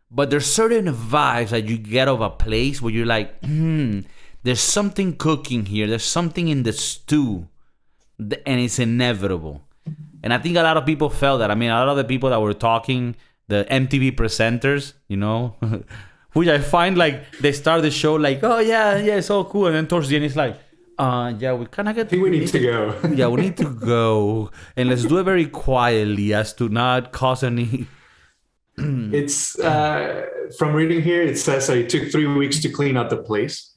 But there's certain vibes that you get of a place where you're like, there's something cooking here. There's something in the stew. And it's inevitable. And I think a lot of people felt that. I mean, a lot of the people that were talking, the MTV presenters, which I find like they start the show like, oh yeah, it's all cool. And then towards the end, it's like, we kind of get. I think we need to go. Yeah, we need to go. And let's do it very quietly as to not cause any It's from reading here, it says it took 3 weeks to clean out the place.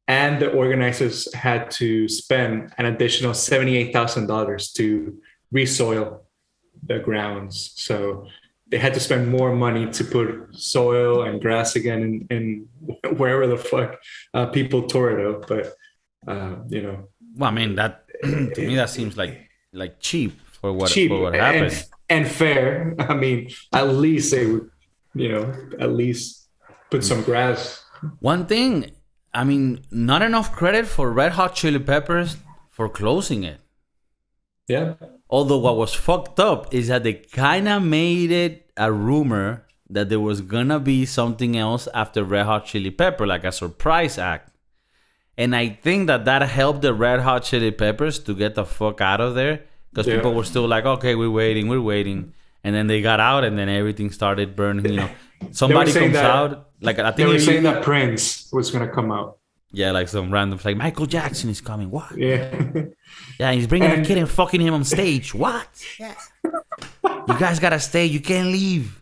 And the organizers had to spend an additional $78,000 to resoil the grounds. So they had to spend more money to put soil and grass again in wherever the fuck people tore it up. But, Well, I mean, that to me, that seems like cheap for what happened. And fair. I mean, at least they would, at least put some grass. One thing, I mean, not enough credit for Red Hot Chili Peppers for closing it. Yeah. Although what was fucked up is that they kind of made it a rumor that there was gonna be something else after Red Hot Chili Pepper, like a surprise act. And I think that helped the Red Hot Chili Peppers to get the fuck out of there. Because people were still like, okay, we're waiting. And then they got out and then everything started burning, Somebody comes out. Like, I think they were saying that Prince was going to come out. Yeah, like some random, like Michael Jackson is coming. What? Yeah. Yeah, he's bringing a kid and fucking him on stage. What? Yeah. You guys got to stay. You can't leave.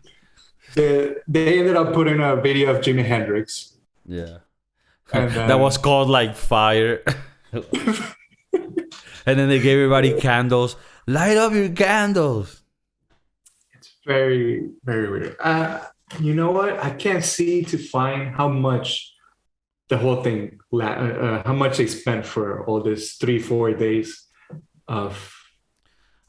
They ended up putting a video of Jimi Hendrix. Yeah. And that was called like Fire. And then they gave everybody candles. Light up your candles. It's very, very weird. You know what? I can't see to find how much the whole thing, how much they spent for all this 3-4 days of.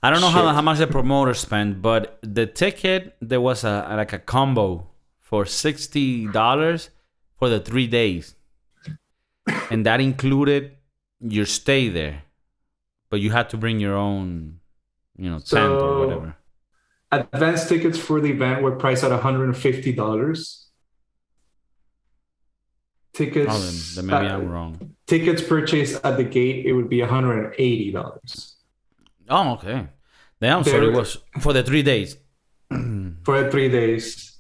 I don't know how much the promoter spent, but the ticket, there was a combo for $60 for the 3 days. And that included your stay there. But you had to bring your own, tent or whatever. Advance tickets for the event were priced at $150. Tickets. Then maybe I'm wrong. Tickets purchased at the gate, it would be $180. Oh, okay. Damn, so it was for the 3 days. For the 3 days.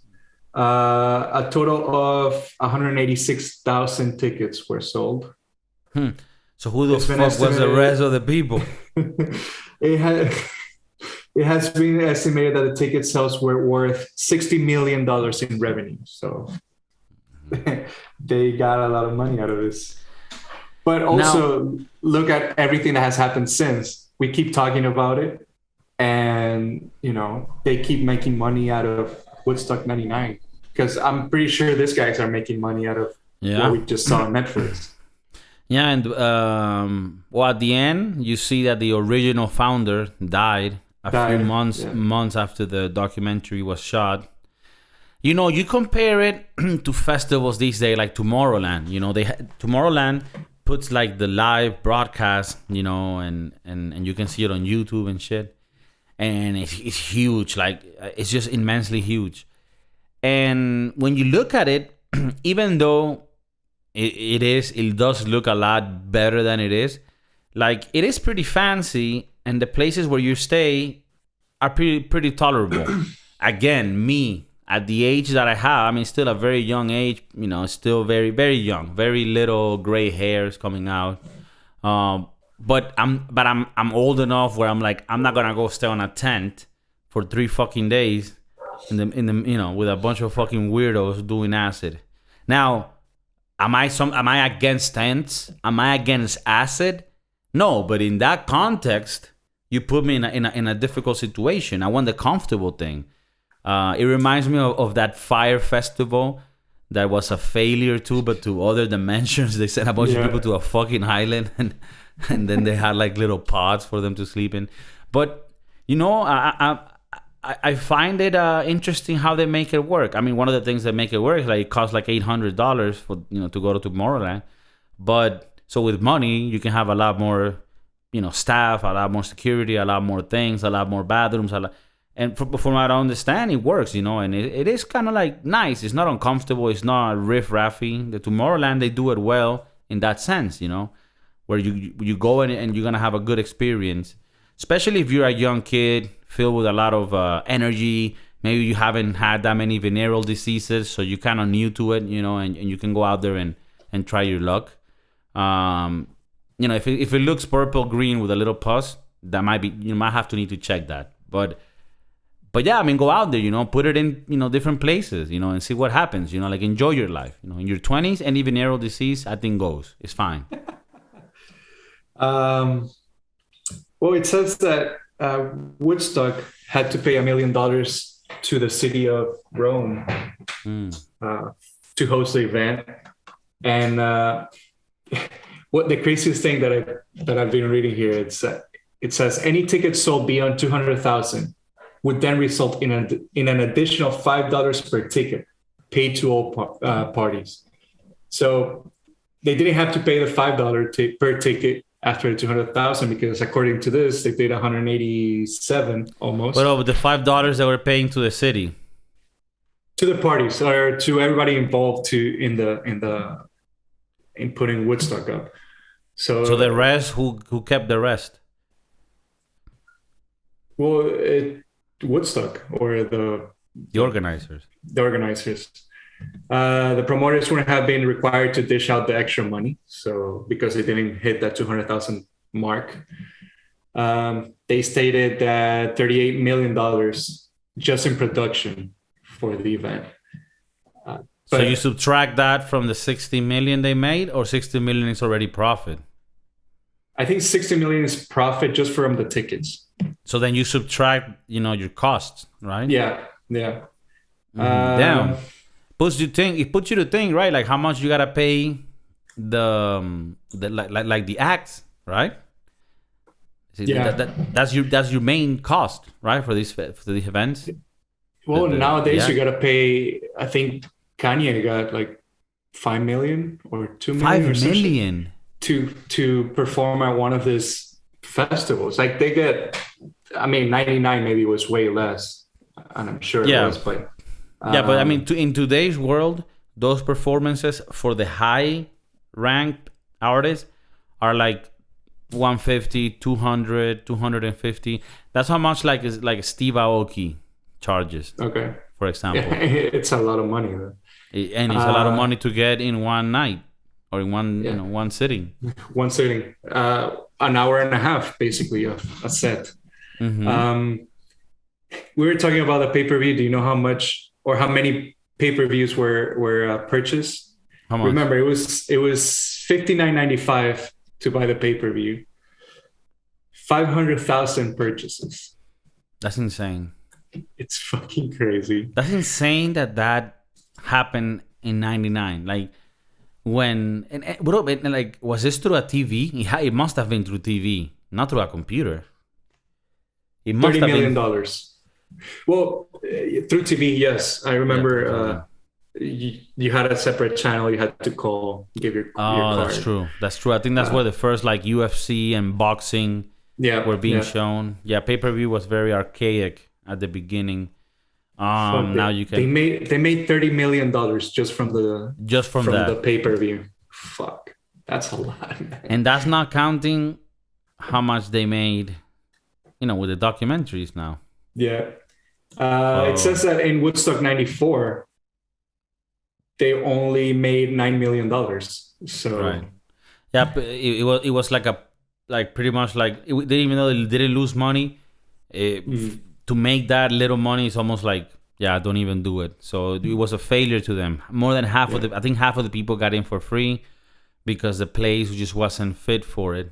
A total of 186,000 tickets were sold. So who the fuck was the rest of the people? It has been estimated that the ticket sales were worth $60 million in revenue. So they got a lot of money out of this. But also look at everything that has happened since. We keep talking about it. And, they keep making money out of Woodstock 99. Because I'm pretty sure these guys are making money out of what we just saw on Netflix. Yeah, and at the end, you see that the original founder died a few months after the documentary was shot. You compare it to festivals these days, like Tomorrowland. Tomorrowland puts like the live broadcast, and you can see it on YouTube and shit. And it's huge, like it's just immensely huge. And when you look at it, even though it does look a lot better than it is. Like, it is pretty fancy, and the places where you stay are pretty tolerable. Again, me, at the age that I have, I mean, still a very young age, still very, very young, very little gray hairs coming out. But I'm old enough where I'm like, I'm not gonna go stay on a tent for 3 fucking days in the with a bunch of fucking weirdos doing acid. Now, am I against tents? Am I against acid? No, but in that context, you put me in a difficult situation. I want the comfortable thing. It reminds me of that fire festival that was a failure too, but to other dimensions. They sent a bunch of people to a fucking island, and then they had like little pods for them to sleep in. But I find it interesting how they make it work. I mean, one of the things that make it work is like it costs like $800 for to go to Tomorrowland. But so with money, you can have a lot more, staff, a lot more security, a lot more things, a lot more bathrooms, and from what I understand, it works, and it is kind of like nice. It's not uncomfortable. It's not riff-raffy. The Tomorrowland, they do it well in that sense, where you go and you're gonna have a good experience, especially if you're a young kid filled with a lot of energy. Maybe you haven't had that many venereal diseases, so you're kind of new to it, and you can go out there and try your luck. If it looks purple green with a little pus, that might be, you might have to need to check that. But But yeah, I mean, go out there, you know, put it in, you know, different places, you know, and see what happens, you know, like enjoy your life, you know, in your 20s, any venereal disease, I think goes. It's fine. Well, it says that Woodstock had to pay $1 million to the city of Rome to host the event. And what the craziest thing that I've been reading here, it says any tickets sold beyond 200,000 would then result in an additional $5 per ticket paid to all parties. So they didn't have to pay the $5 per ticket after the 200,000 because according to this, they paid 187 almost. But over the $5 they were paying to the city, to the parties or to everybody involved in putting Woodstock up. So the rest, who kept the rest? Well, Woodstock or the organizers. The organizers. The promoters wouldn't have been required to dish out the extra money, so because they didn't hit that 200,000 mark, they stated that $38 million just in production for the event. So you subtract that from the 60 million they made, or 60 million is already profit? I think 60 million is profit just from the tickets. So then you subtract, you know, your costs, right? Yeah. Damn. It puts you to think, right? Like how much you gotta pay the acts, right? That's your main cost, right, for these events. Well, nowadays you gotta pay. I think Kanye got like 5 million or 2 million. 5 million to perform at one of these festivals. Like they get, I mean, 99 maybe was way less, and I'm sure it was, but. But I mean, in today's world, those performances for the high-ranked artists are like 150, 200, 250. That's how much like Steve Aoki charges. Okay. For example. Yeah, it's a lot of money, though. And it's a lot of money to get in one night or in one sitting. One sitting. An hour and a half, basically, of a set. Mm-hmm. We were talking about the pay-per-view. Do you know how much or how many pay-per-views were purchased? How much? Remember, it was $59.95 to buy the pay-per-view. 500,000 purchases. That's insane. It's fucking crazy. That's insane that happened in 99. Like was this through a TV? It must have been through TV, not through a computer. It must $30 million. Well, through TV, yes. I remember you had a separate channel you had to call, give your card. That's true. I think that's where the first like UFC and boxing were being shown. Yeah, pay-per-view was very archaic at the beginning. Now you can. They made $30 million just from the pay-per-view. Fuck, that's a lot. Man. And that's not counting how much they made, you know, with the documentaries now. Yeah. It says that in Woodstock 94, they only made $9 million. So right. Yeah, but it was like pretty much like even though they didn't lose money, to make that little money is almost like don't even do it. So it was a failure to them. More than half of the people got in for free because the place just wasn't fit for it.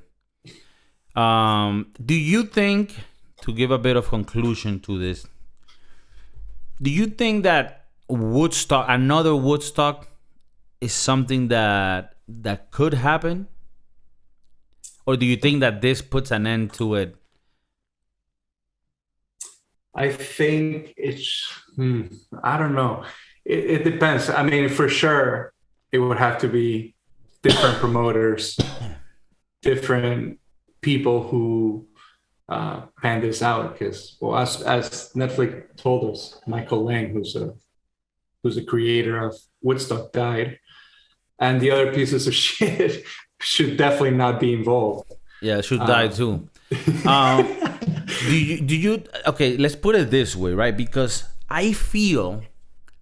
Do you think, to give a bit of conclusion to this, do you think that another Woodstock is something that could happen? Or do you think that this puts an end to it? I think I don't know. It depends. I mean, for sure, it would have to be different promoters, different people who pan this out. Because, well, as Netflix told us, Michael Lang, who's the creator of Woodstock, died, and the other pieces of shit should definitely not be involved. Yeah, should die too. Do you okay, let's put it this way, right? Because I feel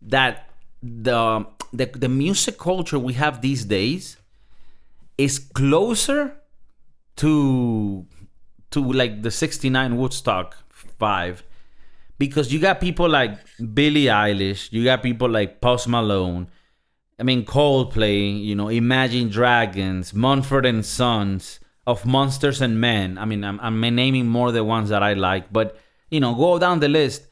that the music culture we have these days is closer to like the 69 Woodstock vibe, because you got people like Billie Eilish, you got people like Post Malone, I mean Coldplay, Imagine Dragons, Mumford and Sons, of Monsters and Men. I mean, I'm naming more the ones that I like, but go down the list.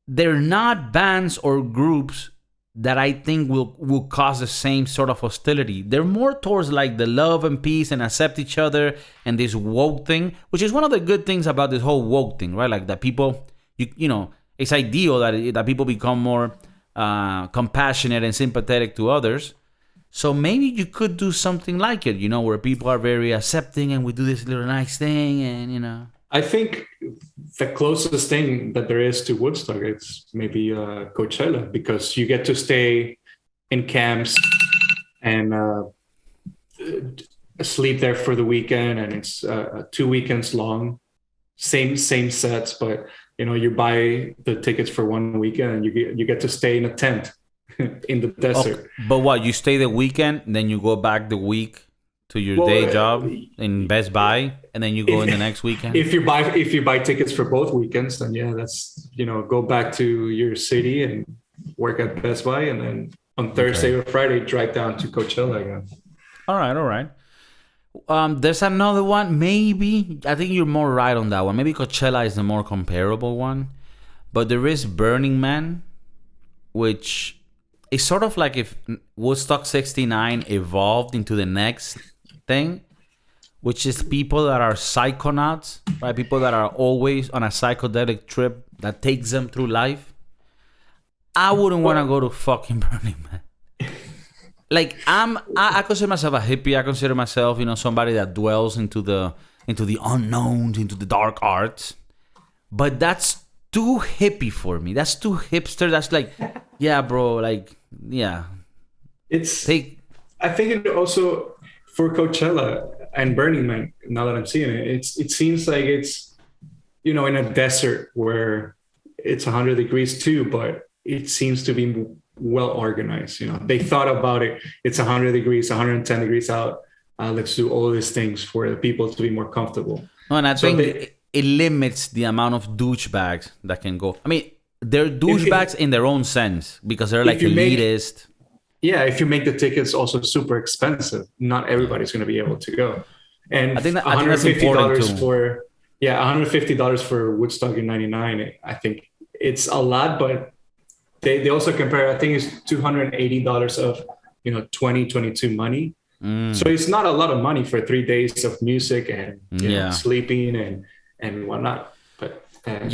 They're not bands or groups that I think will cause the same sort of hostility. They're more towards like the love and peace and accept each other and this woke thing, which is one of the good things about this whole woke thing, right? Like that people, it's ideal that people become more compassionate and sympathetic to others. So maybe you could do something like it, where people are very accepting and we do this little nice thing and, I think the closest thing that there is to Woodstock is maybe Coachella, because you get to stay in camps and sleep there for the weekend, and it's 2 weekends long, same sets, but you buy the tickets for 1 weekend and you get to stay in a tent in the desert. Okay. But what, you stay the weekend, then you go back the week to your day job in Best Buy, and then you go in the next weekend? If you buy tickets for both weekends, then yeah, that's go back to your city and work at Best Buy, and then on Thursday or Friday drive down to Coachella again. All right. There's another one. Maybe I think you're more right on that one. Maybe Coachella is the more comparable one, but there is Burning Man, which is sort of like if Woodstock 69 evolved into the next thing, which is people that are psychonauts, right? People that are always on a psychedelic trip that takes them through life. I wouldn't want to go to fucking Burning Man. Like I consider myself a hippie. I consider myself, somebody that dwells into the unknowns, into the dark arts. But that's too hippie for me. That's too hipster. That's like, yeah, bro. Like, yeah. I think it also for Coachella and Burning Man. Now that I'm seeing it, it seems like it's in a desert where it's 100 degrees too, but it seems to be well organized. They thought about it. It's 100 degrees, 110 degrees out. Let's do all these things for the people to be more comfortable. No, and I think it limits the amount of douchebags that can go. I mean, they're douchebags in their own sense because they're like elitist. If you make the tickets also super expensive, not everybody's going to be able to go. And I think that's important too. $150 for Woodstock in '99. I think it's a lot, but they also compare. I think it's $280 of 2022 money. So it's not a lot of money for 3 days of music and sleeping and whatnot. But I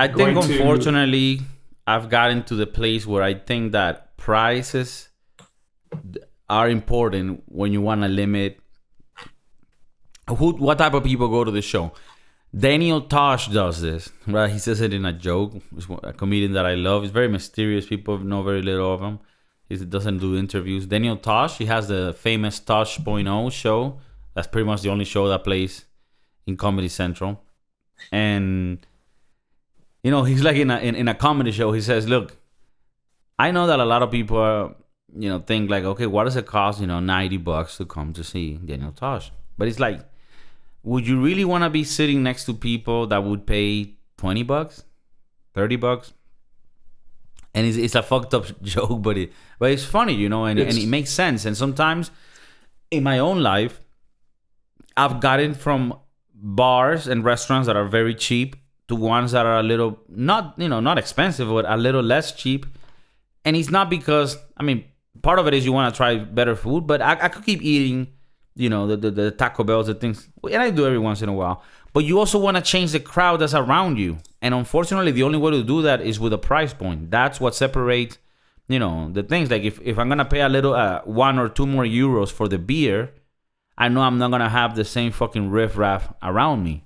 think unfortunately I've gotten to the place where I think that prices are important when you want to limit what type of people go to the show. Daniel Tosh does this, right? He says it in a joke. He's a comedian that I love. He's very mysterious. People know very little of him. He doesn't do interviews. Daniel Tosh, he has the famous Tosh.0 show. That's pretty much the only show that plays in Comedy Central. And, he's like in a comedy show. He says, look, I know that a lot of people are, think like, okay, what does it cost, $90 to come to see Daniel Tosh? But it's like, would you really want to be sitting next to people that would pay $20, $30? And it's a fucked up joke, but it's funny, and it makes sense. And sometimes in my own life, I've gotten from bars and restaurants that are very cheap to ones that are a little not expensive, but a little less cheap. And it's not because, part of it is you want to try better food, but I could keep eating, the Taco Bells and things. And I do every once in a while. But you also want to change the crowd that's around you. And unfortunately, the only way to do that is with a price point. That's what separates, the things. Like if I'm going to pay a little, 1 or 2 more euros for the beer, I know I'm not going to have the same fucking riffraff around me.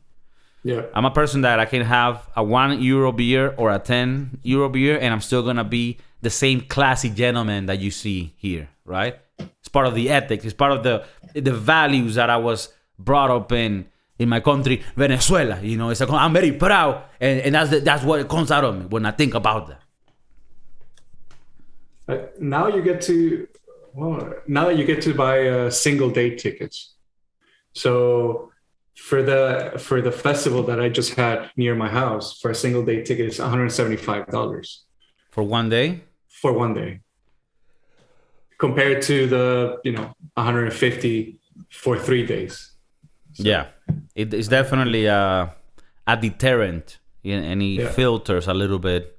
Yeah. I'm a person that I can have a €1 beer or a €10 beer, and I'm still going to be the same classy gentleman that you see here, right? It's part of the ethics. It's part of the values that I was brought up in my country, Venezuela. It's like, I'm very proud, and that's what comes out of me when I think about that. Now you get to buy single day tickets. So For the festival that I just had near my house, for a single day ticket, it's $175 For one day? for one day, compared to the 150 for 3 days. So, Yeah, it's definitely a deterrent, and it filters a little bit.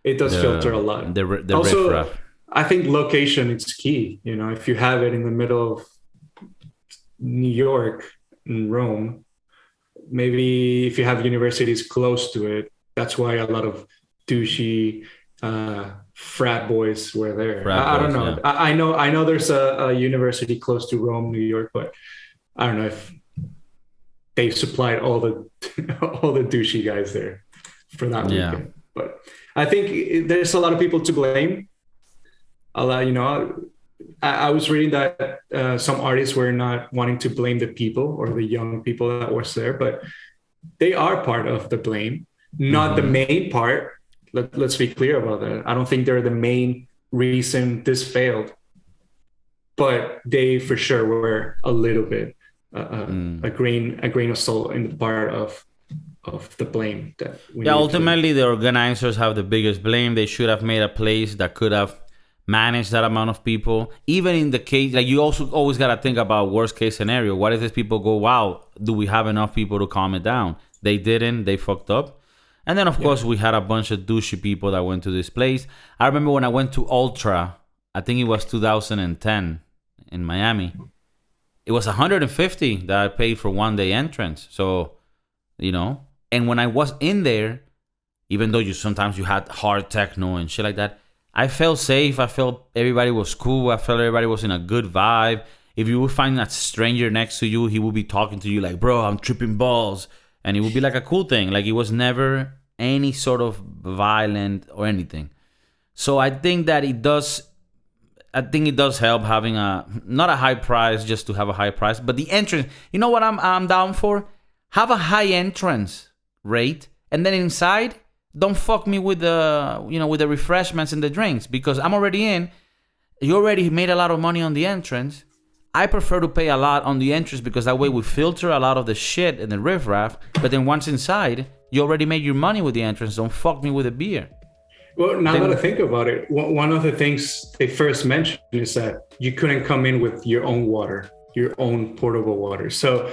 it does filter a lot. The Also, riffraff. I think location is key. If you have it in the middle of New York and Rome, maybe if you have universities close to it, that's why a lot of douchey frat boys were there. I don't know. Yeah. I know there's a university close to Rome, New York, but I don't know if they supplied all the all the douchey guys there for that weekend. But I think there's a lot of people to blame. A lot, I was reading that some artists were not wanting to blame the people or the young people that was there, but they are part of the blame, not the main part. Let's be clear about that. I don't think they're the main reason this failed, but they for sure were a little bit a grain of salt in the part of the blame that we ultimately the organizers have the biggest blame. They should have made a place that could have managed that amount of people. Even in the case, like, you also always got to think about worst case scenario. What if these people go, wow, do we have enough people to calm it down? They didn't. They fucked up. And then, of course, we had a bunch of douchey people that went to this place. I remember when I went to Ultra, I think it was 2010 in Miami. It was $150 that I paid for one day entrance. So, and when I was in there, even though sometimes you had hard techno and shit like that, I felt safe. I felt everybody was cool. I felt everybody was in a good vibe. If you would find a stranger next to you, he would be talking to you like, bro, I'm tripping balls. And it would be like a cool thing. Like, it was never any sort of violent or anything. So I think that it does help having not a high price just to have a high price, but the entrance. You know what I'm down for? Have a high entrance rate, and then inside, don't fuck me with the refreshments and the drinks, because I'm already in. You already made a lot of money on the entrance. I prefer to pay a lot on the entrance because that way we filter a lot of the shit and the riffraff. But then once inside, you already made your money with the entrance. Don't fuck me with a beer. Well, now that I think about it, one of the things they first mentioned is that you couldn't come in with your own water, your own portable water. So,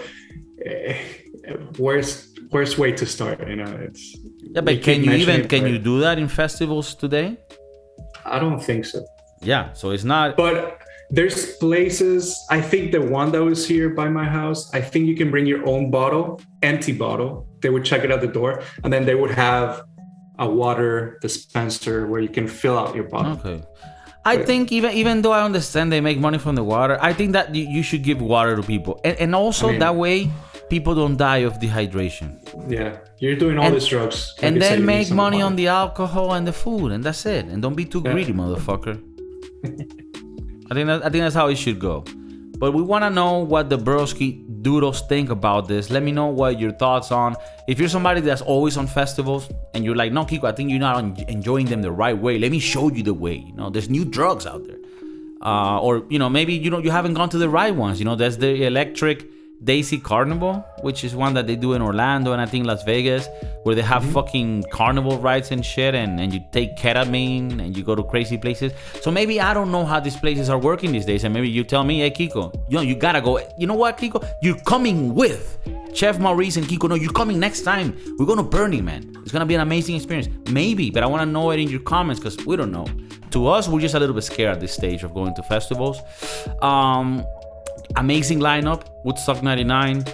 worst way to start? It's but can you do that in festivals today? I don't think so. Yeah, so it's not. But there's places. I think the one that was here by my house, I think you can bring your own bottle, empty bottle. They would check it at the door, and then they would have a water dispenser where you can fill out your bottle. Okay. I think even though I understand they make money from the water, I think that you should give water to people. And also that way people don't die of dehydration. Yeah. You're doing all these drugs. Like, and then make money on the alcohol and the food, and that's it. And don't be too greedy, motherfucker. I think that's how it should go. But we want to know what the broski doodles think about this. Let me know what your thoughts on. If you're somebody that's always on festivals and you're like, no, Kiko, I think you're not enjoying them the right way. Let me show you the way. There's new drugs out there. Or maybe you haven't gone to the right ones. There's the electric Daisy Carnival, which is one that they do in Orlando and I think Las Vegas, where they have fucking carnival rides and shit, and you take ketamine and you go to crazy places. So maybe I don't know how these places are working these days, and maybe you tell me, hey Kiko, you gotta go. You know what, Kiko? You're coming with Chef Maurice and Kiko. No, you're coming next time. We're gonna Burning Man. It's gonna be an amazing experience. Maybe, but I wanna know it in your comments because we don't know. To us, we're just a little bit scared at this stage of going to festivals. Amazing lineup, Woodstock 99.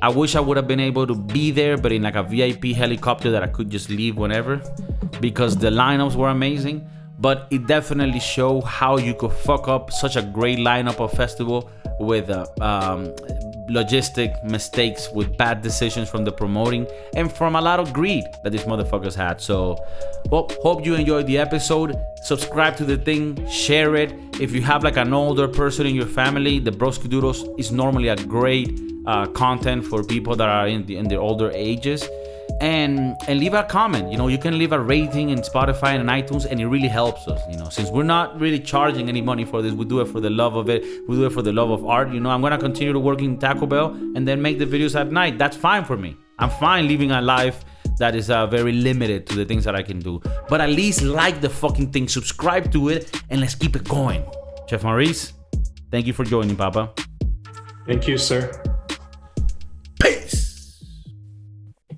I wish I would have been able to be there, but in like a VIP helicopter that I could just leave whenever, because the lineups were amazing. But it definitely showed how you could fuck up such a great lineup of festival with logistic mistakes, with bad decisions from the promoting, and from a lot of greed that these motherfuckers had. So, well, hope you enjoyed the episode. Subscribe to the thing, share it. If you have like an older person in your family, the Broski Doodles is normally a great content for people that are in their older ages. and leave a comment. You know, you can leave a rating in Spotify and iTunes, and it really helps us. You know, since we're not really charging any money for this, we do it for the love of it. We do it for the love of art. You know, I'm gonna continue to work in Taco Bell and then make the videos at night. That's fine for me. I'm fine living a life that is very limited to the things that I can do. But at least like the fucking thing, subscribe to it, and let's keep it going. Chef Maurice, thank you for joining, Papa. Thank you, sir.